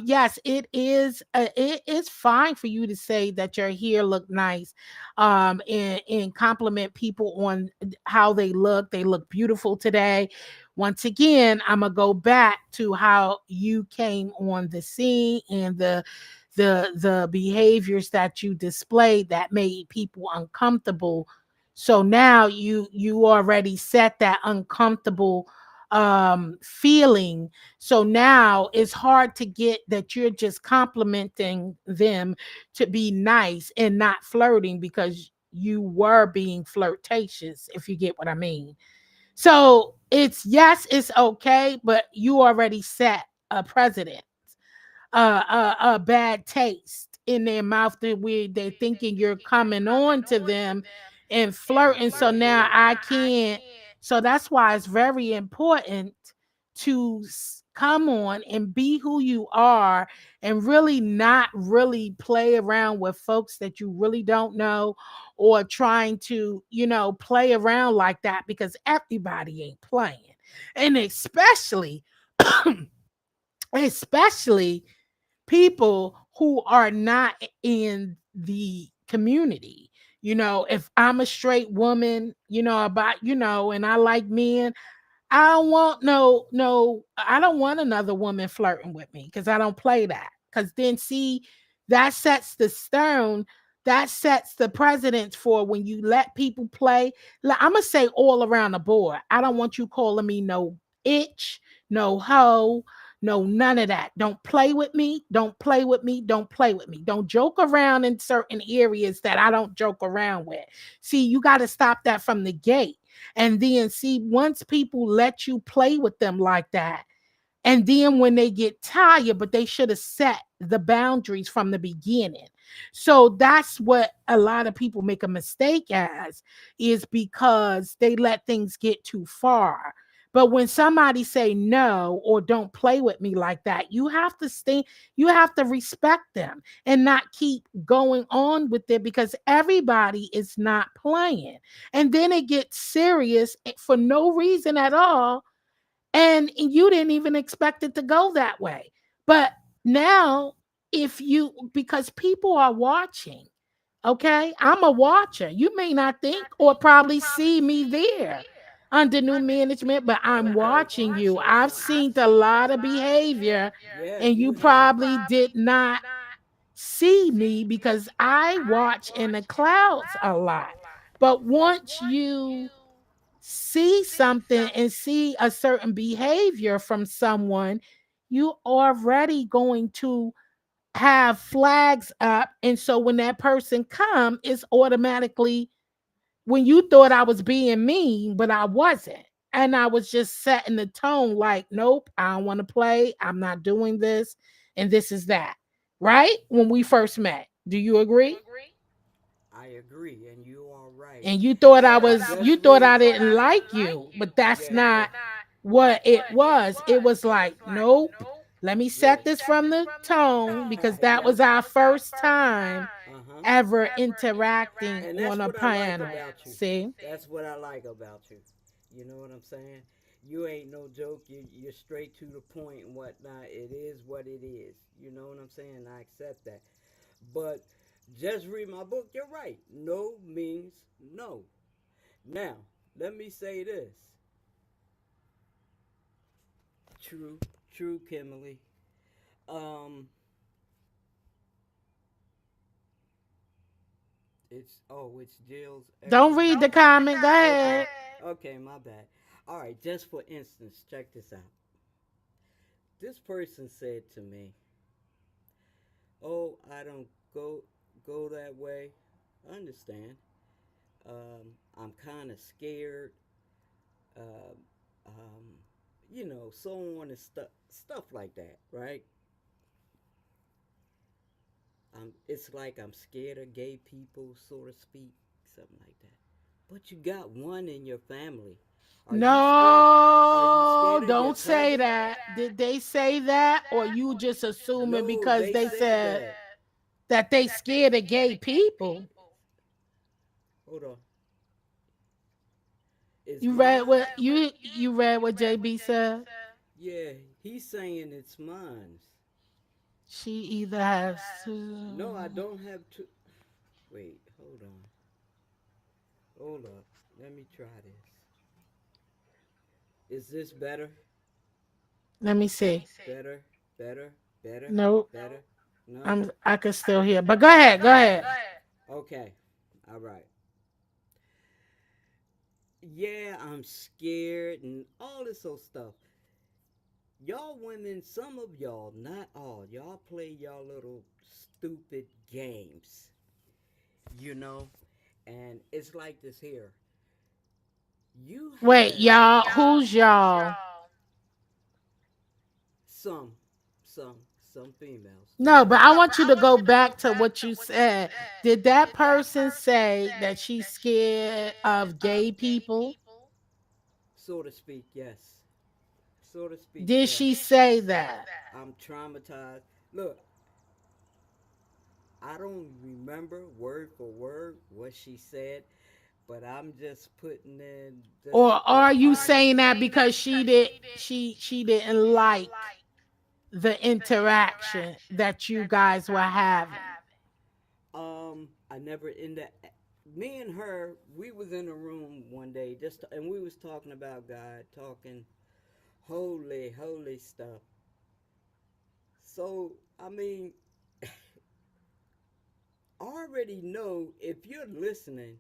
Yes, it is. It is fine for you to say that your hair look nice, and compliment people on how they look. They look beautiful today. Once again, I'm gonna go back to how you came on the scene and the behaviors that you displayed that made people uncomfortable. So now you already set that uncomfortable feeling. So now it's hard to get that you're just complimenting them to be nice and not flirting, because you were being flirtatious, if you get what I mean. So it's, yes, it's okay, but you already set a precedent, a bad taste in their mouth, that where they're thinking you're coming on to them and flirting. So now I can't. So that's why it's very important to come on and be who you are, and really not really play around with folks that you really don't know, or trying to, play around like that, because everybody ain't playing. And especially people who are not in the community. If I'm a straight woman, and I like men, I don't want I don't want another woman flirting with me, because I don't play that. Because then, see, that sets the stone, that sets the precedence for when you let people play. I'm gonna say all around the board. I don't want you calling me no itch, no hoe, no none of that. Don't play with me. Don't play with me. Don't play with me. Don't joke around in certain areas that I don't joke around with. See, you got to stop that from the gate. And then, see, once people let you play with them like that, and then when they get tired, but they should have set the boundaries from the beginning. So that's what a lot of people make a mistake as, is because they let things get too far. But when somebody say no, or don't play with me like that, you have to stay, you have to respect them and not keep going on with it, because everybody is not playing. And then it gets serious for no reason at all, and you didn't even expect it to go that way. But now, if you, because people are watching, okay, I'm a watcher. You may not think or probably see me there under new management, but I'm Okay. watching you. I've seen a lot of behavior, Yeah, and you you have. probably did not see me, because I watch in the clouds a lot. But once you see something and see a certain behavior from someone, you already going to have flags up. And so when that person come, it's automatically, when you thought I was being mean, but I wasn't. And I was just setting the tone like, nope, I don't want to play. I'm not doing this. And this is that. Right? When we first met. Do you agree? I agree, and you are right. And you thought I And was, just you thought re I didn't like you, but that's yeah, yeah, not what it was. It was like, nope, let me yeah. set this from the tone, because that Yep. was our first time Uh huh. ever interacting And on that's a what I like panel. about you. See? That's what I like about you. You know what I'm saying? You ain't no joke. You're straight to the point and whatnot. It is what it is. You know what I'm saying? I accept that. But just read my book. You're right. No means no. Now, let me say this. True, true, Kimberly. Um, it's Jill's Don't echo. read the comment. Go Okay, ahead. okay, my bad. All right, just for instance, check this out. This person said to me, "Oh, I don't go that way. I understand. I'm kind of scared. Uh, um, so on and stuff like that, right? It's like I'm scared of gay people, so to speak, something like that. But you got one in your family. Are you scared? Are you No, scared of your don't say cousin? that. Did they say that, or you just assuming No, because they they said said that. that they scared of gay people? Hold on. It's You read mine? what you read what JB said? Yeah, he's saying it's mine. She either has No, I to. don't have to. Wait, hold on. Hold up. Let me try this. Is this better? Let me see. Better? Better? Better? Nope, Better? No? I can still hear. But go ahead, go ahead. Okay. All right. Yeah, I'm scared and all this old stuff. Y'all women, some of y'all, not all, y'all play y'all little stupid games, you know? And it's like this here. You Wait, have y'all. Who's y'all? some, some, some females, No, right? but I want you to go back to what you said. Did that person say that she's scared of gay people? So to speak, yes. So to speak, Did yes. she say that? I'm traumatized. Look, I don't remember word for word what she said, but I'm just putting in Or the are you time. saying that because she didn't like the interaction that you guys were having? I never in the. Me and her, we was in a room one day, and we was talking about God, talking holy stuff. So I mean, I already know if you're listening.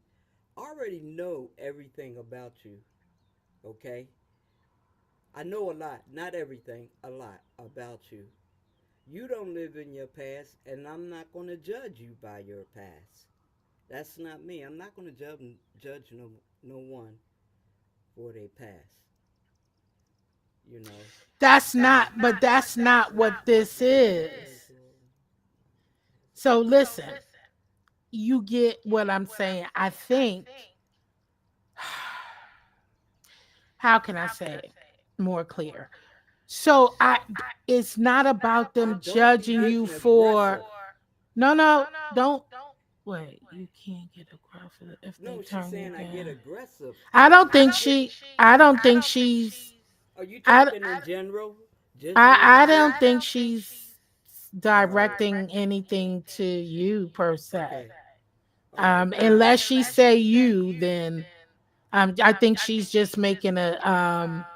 I already know everything about you. Okay, I know a lot, not everything, a lot about you. You don't live in your past, and I'm not going to judge you by your past. That's not me. I'm not going to judge no one for their past. You know. But that's not what this is. So listen, you get what I'm saying. I think, how can I say it more clear? So it's not about them Don't be judging you getting for. aggressive. No, no, don't. Wait, you can't get aggressive if they No, she's turn you saying I get down. aggressive. I don't think It, she. I don't think she's. are you I. talking in general? I General? don't think she's All right. directing anything to you per se. Okay. All right. Cool. Unless she say you, then I think she's just making a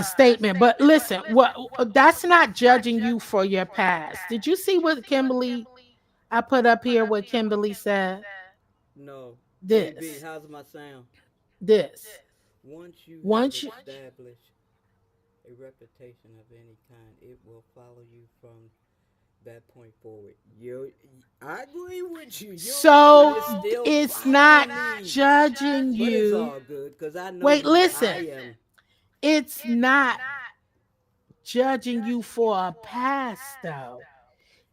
statement. But listen, what that's not judging you for your past. Did you see what Kimberly I put up here? What Kimberly said? No. JB, This, how's my sound? this. Once you have Once you, established a reputation of any kind, it will follow you from that point forward. I agree with you. You're right. so It's still it's following not me, judging but it's you. all good because I know Wait, who listen. I am. It's not judging you for a past though.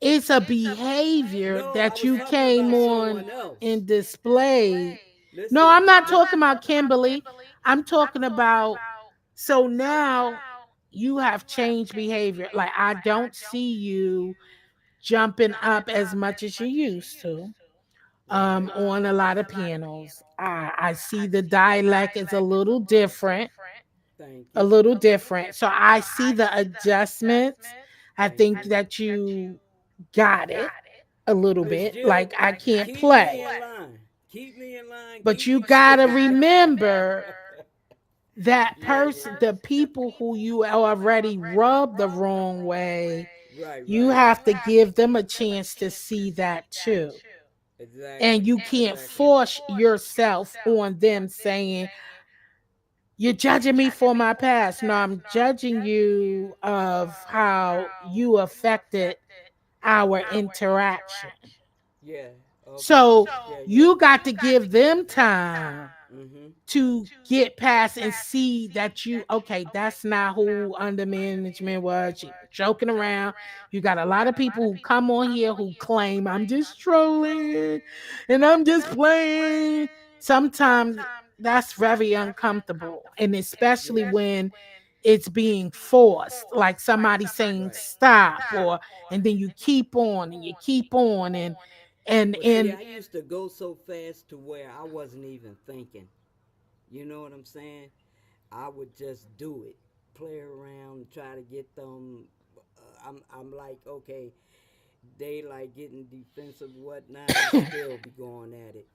It's a behavior No, I that was you talking came about on someone else. and displayed. No, Listen, I'm not talking about Kimberly. I'm talking about, so now you have changed behavior. Like I don't see you jumping up as much as you used to right? on a lot of panels. I see the dialect is a little different, Thank a you. little different. So I see the adjustments. I Thank think you. that you got it a little Miss bit. Jill, Like I can't keep me play. in line. Keep me in line. But Keep you me gotta straight. remember that Yeah, person, the people who you already rubbed the wrong way, right, you right. have to give them a chance to see that too. And Exactly, you can't exactly. force yourself on them saying, you're judging me for my past. No, I'm judging you of how you affected our interaction. Yeah. Okay. So Yeah. Yeah. you got to give them time Mhm. to get past and see that you okay, that's not who under management was. She joking around. You got a lot of people who come on here who claim I'm just trolling and I'm just playing. Sometimes that's very uncomfortable, and especially when it's being forced, like somebody saying stop, or and then you keep on and you keep on and Well, see, and I used to go so fast to where I wasn't even thinking. You know what I'm saying? I would just do it, play around, try to get them. I'm like, okay, they like getting defensive, whatnot. I'm still be going at it.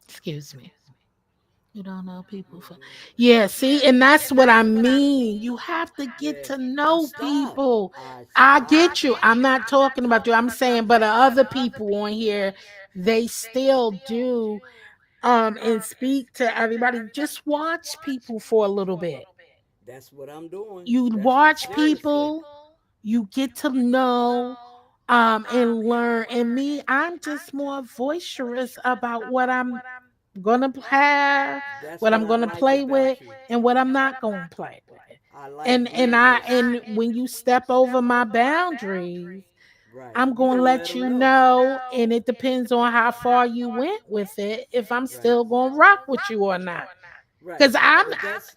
excuse me. You don't know people for yeah, see, and that's what I mean. You have to get Yeah, to I know stopped. people. I I stopped. get you. I'm not talking about you. I'm saying, but the other people on here, they still do and speak to everybody. Just watch people for a little bit. That's what I'm doing. You That's what watch seriously. people, you get to know and learn. And me, I'm just more boisterous about what I'm gonna have, That's what what I'm I gonna like play with, about you. and what I'm not gonna play with. I like And realness. and when you step over my boundaries, Right. I'm You gonna gonna let let them you know. know, and it depends on how far you went with it, if I'm Right. still gonna rock with you or not. Right. Because I'm But that's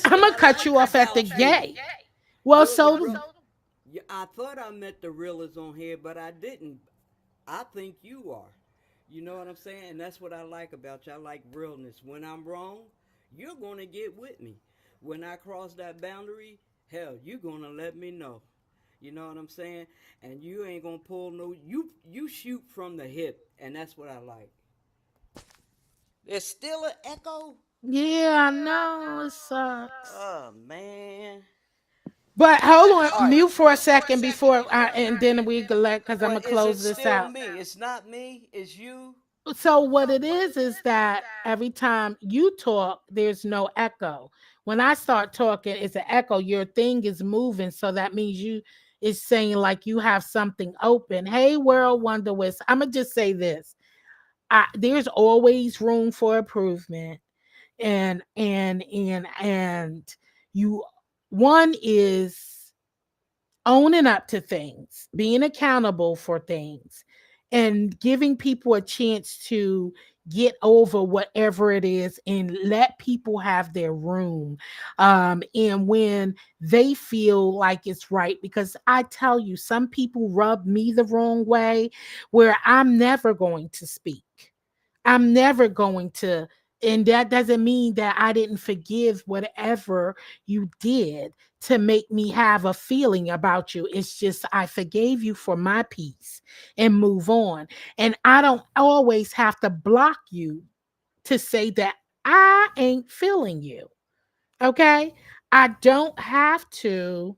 I'm what gonna I cut like you off at the about you. gate. Well, You're the so real. I thought I met the realest on here, but I didn't. I think you are. You know what I'm saying? And that's what I like about you. I like realness. When I'm wrong, you're gonna get with me. When I cross that boundary, hell, you're gonna let me know. You know what I'm saying? And you ain't gonna pull no. You shoot from the hip, and that's what I like. There's still an echo. yeah, I know it sucks. Oh man. But hold on, All right. mute for a second before I and then we can let because I'm Well, gonna is it close this still out. me? It's not me. It's you. So what it is that every time you talk, there's no echo. When I start talking, it's an echo. Your thing is moving, so that means you is saying like you have something open. Hey, world wonder wisp. I'm gonna just say this. There's always room for improvement, and you one is owning up to things, being accountable for things, and giving people a chance to get over whatever it is and let people have their room. And when they feel like it's right, because I tell you, some people rub me the wrong way where I'm never going to speak. I'm never going to. And that doesn't mean that I didn't forgive whatever you did to make me have a feeling about you. It's just I forgave you for my peace and move on. And I don't always have to block you to say that I ain't feeling you. Okay? I don't have to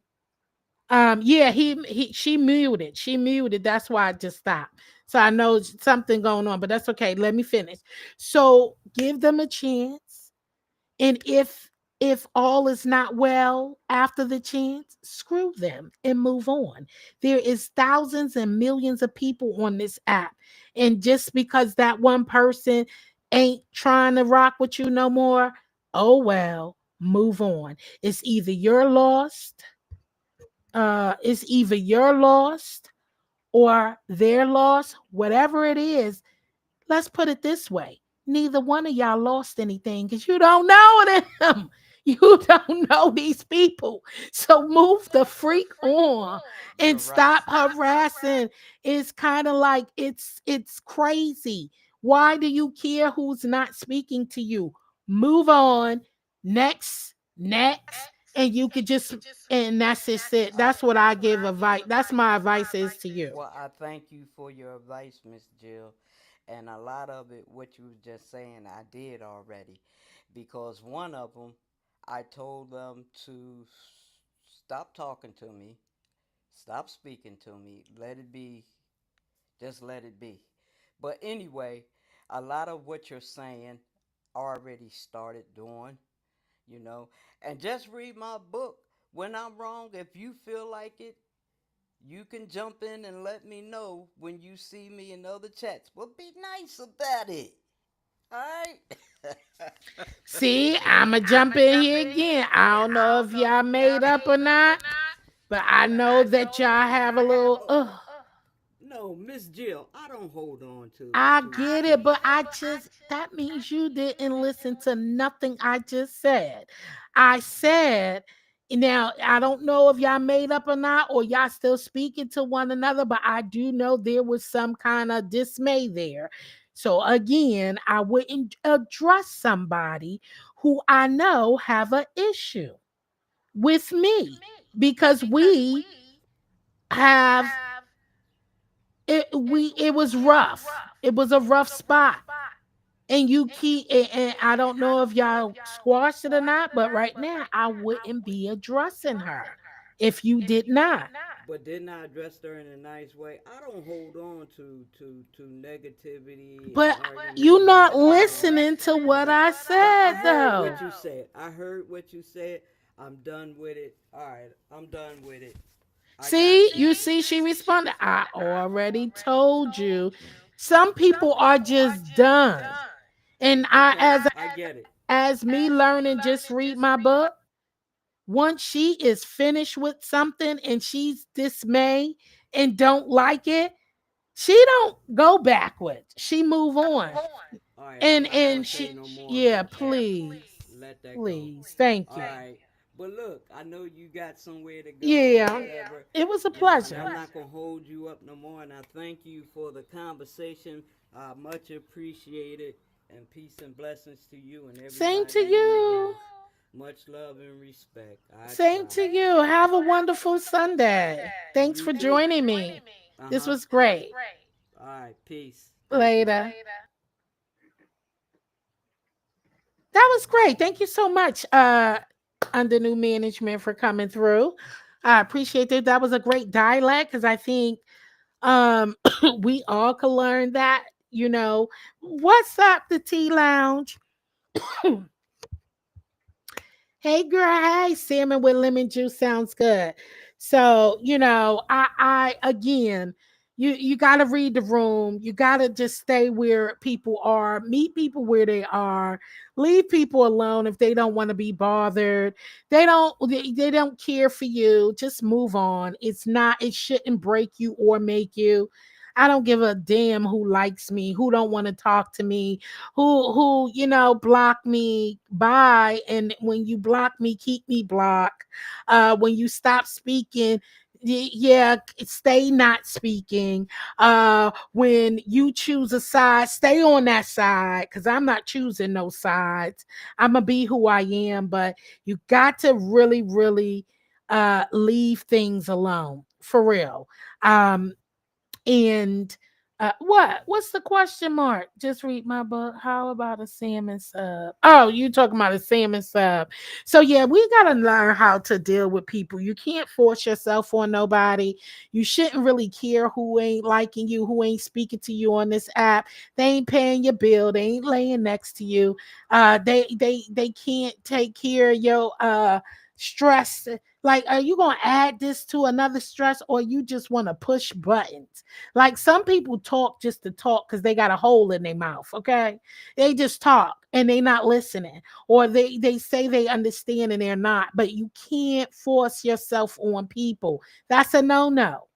yeah, he she muted. She muted. That's why I just stopped. So I know something going on, but that's okay. Let me finish. So give them a chance. And if all is not well after the chance, screw them and move on. There is thousands and millions of people on this app. And just because that one person ain't trying to rock with you no more, oh well, move on. It's either you're lost, it's either you're lost or they're lost, whatever it is. Let's put it this way: neither one of y'all lost anything because you don't know them. You don't know these people. So move the freak on You're and right. stop harassing. It's kind of like it's crazy. Why do you care who's not speaking to you? Move on. Next. And you could just and that's just it. That's what I give advice. That's my advice is to you. Well, I thank you for your advice, Miss Jill. And a lot of it, what you was just saying, I did already. Because one of them, I told them to stop talking to me, stop speaking to me, let it be, just let it be. But anyway, a lot of what you're saying already started doing, you know. And just read my book. When I'm wrong, if you feel like it, You can jump in and let me know when you see me in other chats. But be nice about it. Alright? See, I'ma jump in here again. I don't know if y'all made up or not, but I know that y'all have a little. No, Miss Jill, I don't hold on I to get it, but I just that means you didn't listen to nothing I just said. I said, now I don't know if y'all made up or not, or y'all still speaking to one another, but I do know there was some kind of dismay there. So again, I wouldn't address somebody who I know have an issue with me because we have it was rough. It was a rough spot. And you keep and I don't know if y'all squashed it or not, but right now I wouldn't be addressing her if you did not. but didn't I address her in a nice way? I don't hold on to negativity and But arguments you and not mess around. listening to what I But I said heard though. what you said. I heard what you said. I'm done with it. All right, I'm done with it. I got See, you. you see, she responded. I already told you. Some people are just done. And I Okay, I get it. as me learning just read my book, once she is finished with something and she's dismayed and don't like it, she don't go backwards. She move on. All right, I'm not gonna And say she no more, yeah, but please. let that go. Please. Thank All you. right, but look, I know you got somewhere to go or Yeah. whatever, It was a and pleasure. I'm not gonna hold you up no more. And I thank you for the conversation. Much appreciated, and peace and blessings to you and Same to everybody in the you. room. Much love and respect. I Same try. to you. Have a wonderful Sunday. Thanks You for too. joining me. Uh This huh. was great. All right. Peace. Thank you. Later. That was great. Thank you so much, under new management for coming through. I appreciate that. That was a great dialect because I think we all could learn that. What's up, the tea lounge? Hey girl, hey, salmon with lemon juice sounds good. So, I again, you got to read the room. You got to just stay where people are, meet people where they are, leave people alone if they don't want to be bothered. They don't care for you. Just move on. It shouldn't break you or make you. I don't give a damn who likes me, who don't want to talk to me, who block me. Bye. And when you block me, keep me blocked. When you stop speaking, yeah, stay not speaking. When you choose a side, stay on that side, because I'm not choosing no sides. I'm gonna be who I am, but you got to really, really leave things alone, for real. And what's the question mark? Just read my book. How about a salmon sub? Oh, you talking about a salmon sub. So yeah, we gotta learn how to deal with people. You can't force yourself on nobody. You shouldn't really care who ain't liking you, who ain't speaking to you on this app. They ain't paying your bill, they ain't laying next to you. They can't take care of your stress. Like, are you gonna add this to another stress, or you just want to push buttons? Like, some people talk just to talk because they got a hole in their mouth. Okay, they just talk and they not listening, or they say they understand and they're not. But you can't force yourself on people. That's a no.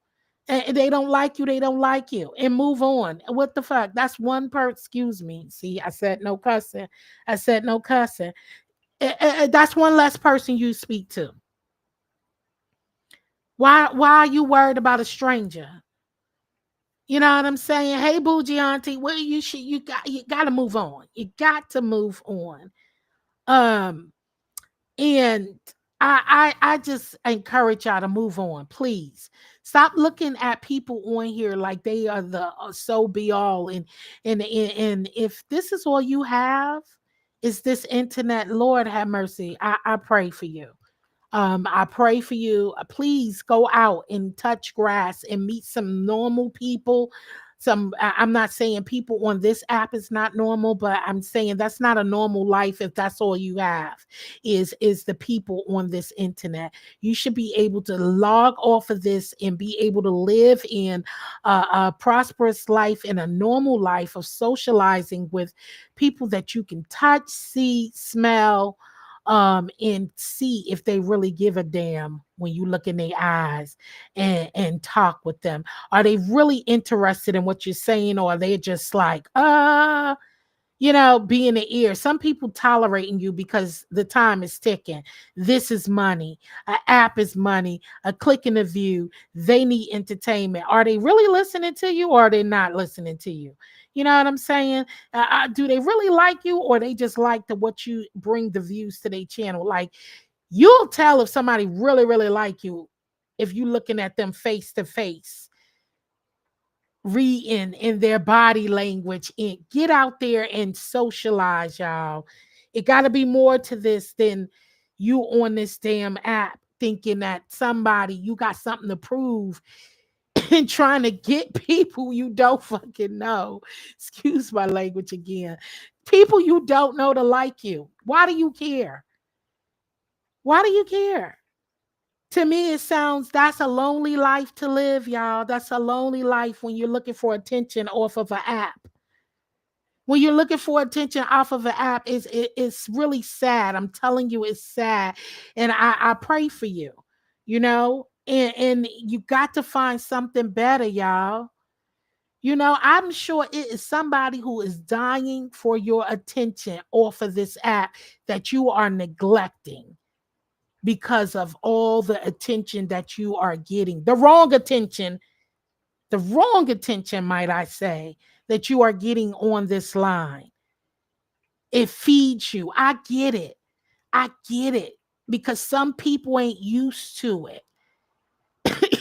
And they don't like you, they don't like you, and move on. What the fuck? That's one per. Excuse me. See, I said no cussing. I said no cussing. That's one less person you speak to. Why are you worried about a stranger? You know what I'm saying? Hey, bougie auntie, well, you gotta move on. You got to move on. Um, and I just encourage y'all to move on, please. Stop looking at people on here like they are the so be all, and if this is all you have is this internet, Lord have mercy. I pray for you. I pray for you. Please go out and touch grass and meet some normal people. I'm not saying people on this app is not normal, but I'm saying that's not a normal life if that's all you have is the people on this internet. You should be able to log off of this and be able to live in a prosperous life and a normal life of socializing with people that you can touch, see, smell, and see if they really give a damn when you look in their eyes and talk with them. Are they really interested in what you're saying, or are they just like, be in the ear? Some people tolerating you because the time is ticking. This is money. An app is money. A click in a view. They need entertainment. Are they really listening to you, or are they not listening to you? You know what I'm saying? Do they really like you, or they just like what you bring the views to their channel? Like, you'll tell if somebody really, really like you if you looking at them face to face, reading in their body language, and get out there and socialize, y'all. It got to be more to this than you on this damn app thinking that somebody you got something to prove and trying to get people you don't fucking know. Excuse my language again. People you don't know to like you. Why do you care? Why do you care? To me, it sounds that's a lonely life to live, y'all. That's a lonely life when you're looking for attention off of an app. When you're looking for attention off of an app, it's really sad. I'm telling you, it's sad. And I pray for you, and you got to find something better, y'all. I'm sure it is somebody who is dying for your attention off of this app that you are neglecting because of all the attention that you are getting. The wrong attention, might I say, that you are getting on this line. It feeds you. I get it. I get it. Because some people ain't used to it.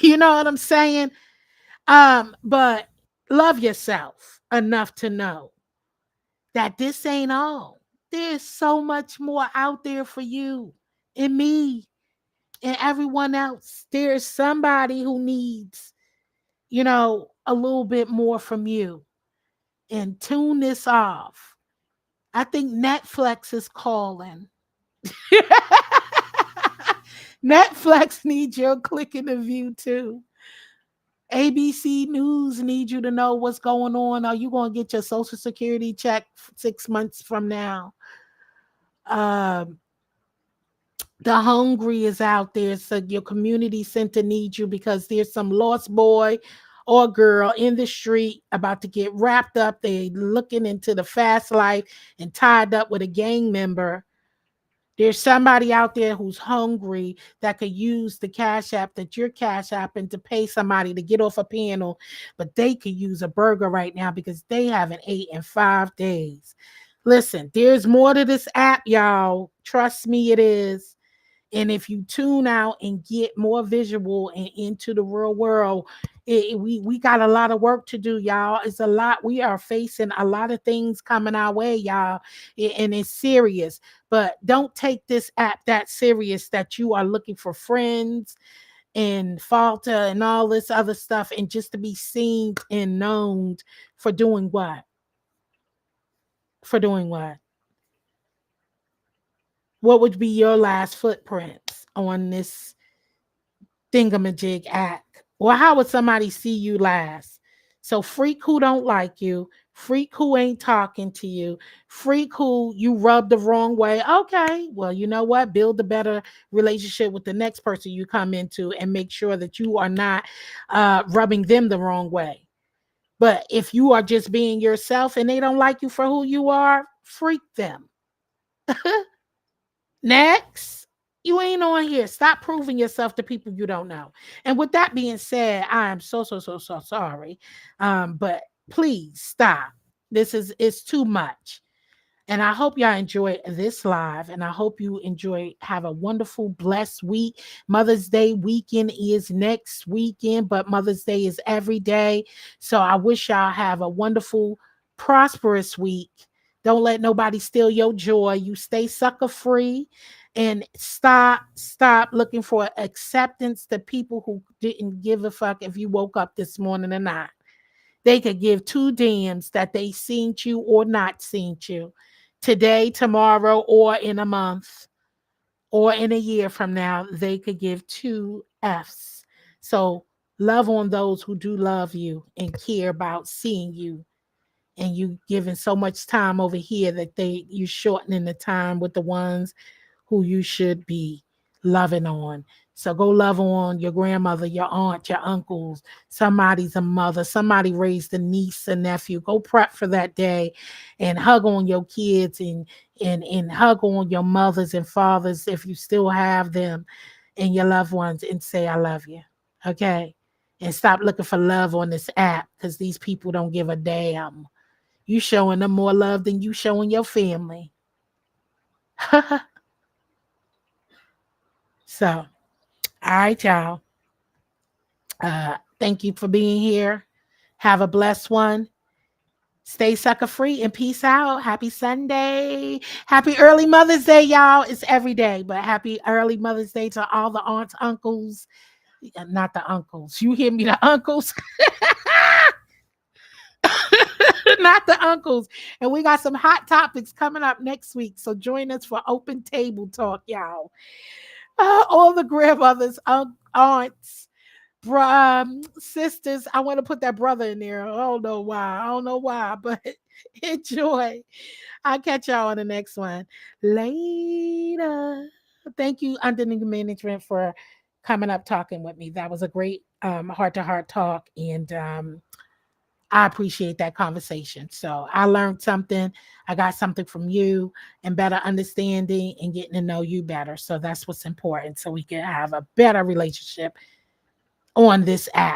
You know what I'm saying? But love yourself enough to know that this ain't all. There's so much more out there for you and me and everyone else. There's somebody who needs, a little bit more from you. And tune this off. I think Netflix is calling. Netflix needs your click in the view too. ABC News needs you to know what's going on. Are you going to get your Social Security check 6 months from now? The hungry is out there, so your community center needs you because there's some lost boy or girl in the street about to get wrapped up. They looking into the fast life and tied up with a gang member. There's somebody out there who's hungry that could use the cash app that you're cash apping to pay somebody to get off a panel, but they could use a burger right now because they haven't ate in 5 days. Listen, there's more to this app, y'all. Trust me, it is. And if you tune out and get more visual and into the real world, we got a lot of work to do, y'all. It's a lot. We are facing a lot of things coming our way, y'all, and it's serious. But don't take this app that serious that you are looking for friends and falter and all this other stuff, and just to be seen and known for doing what? For doing what? What would be your last footprints on this thingamajig act? Or how would somebody see you last? So freak who don't like you, freak who ain't talking to you, freak who you rub the wrong way. Okay, well, you know what? Build a better relationship with the next person you come into and make sure that you are not rubbing them the wrong way. But if you are just being yourself and they don't like you for who you are, freak them. Next, you ain't on here. Stop proving yourself to people you don't know. And with that being said, I am so sorry. But please stop. This is it's too much. And I hope y'all enjoy this live. And I hope you have a wonderful, blessed week. Mother's Day weekend is next weekend, but Mother's Day is every day. So I wish y'all have a wonderful, prosperous week. Don't let nobody steal your joy. You stay sucker free and stop looking for acceptance to people who didn't give a fuck if you woke up this morning or not. They could give two damns that they seen you or not seen you today, tomorrow, or in a month or in a year from now. They could give two F's. So love on those who do love you and care about seeing you, and you giving so much time over here that you shortening the time with the ones who you should be loving on. So go love on your grandmother, your aunt, your uncles. Somebody's a mother. Somebody raised a niece, a nephew. Go prep for that day and hug on your kids, and hug on your mothers and fathers if you still have them, and your loved ones, and say I love you. Okay? And stop looking for love on this app, because these people don't give a damn. You showing them more love than you showing your family. So, all right, y'all. Thank you for being here. Have a blessed one. Stay sucker free and peace out. Happy Sunday. Happy early Mother's Day, y'all. It's every day, but happy early Mother's Day to all the aunts, uncles. Not the uncles. You hear me? The uncles. Not the uncles. And we got some hot topics coming up next week. So join us for open table talk, y'all. All the grandmothers, aunts, sisters. I want to put that brother in there. I don't know why. I don't know why, but enjoy. I'll catch y'all on the next one. Later. Thank you, Underneath Management, for coming up talking with me. That was a great heart to heart talk. And I appreciate that conversation. So I learned something. I got something from you, and better understanding and getting to know you better. So that's what's important. So we can have a better relationship on this app.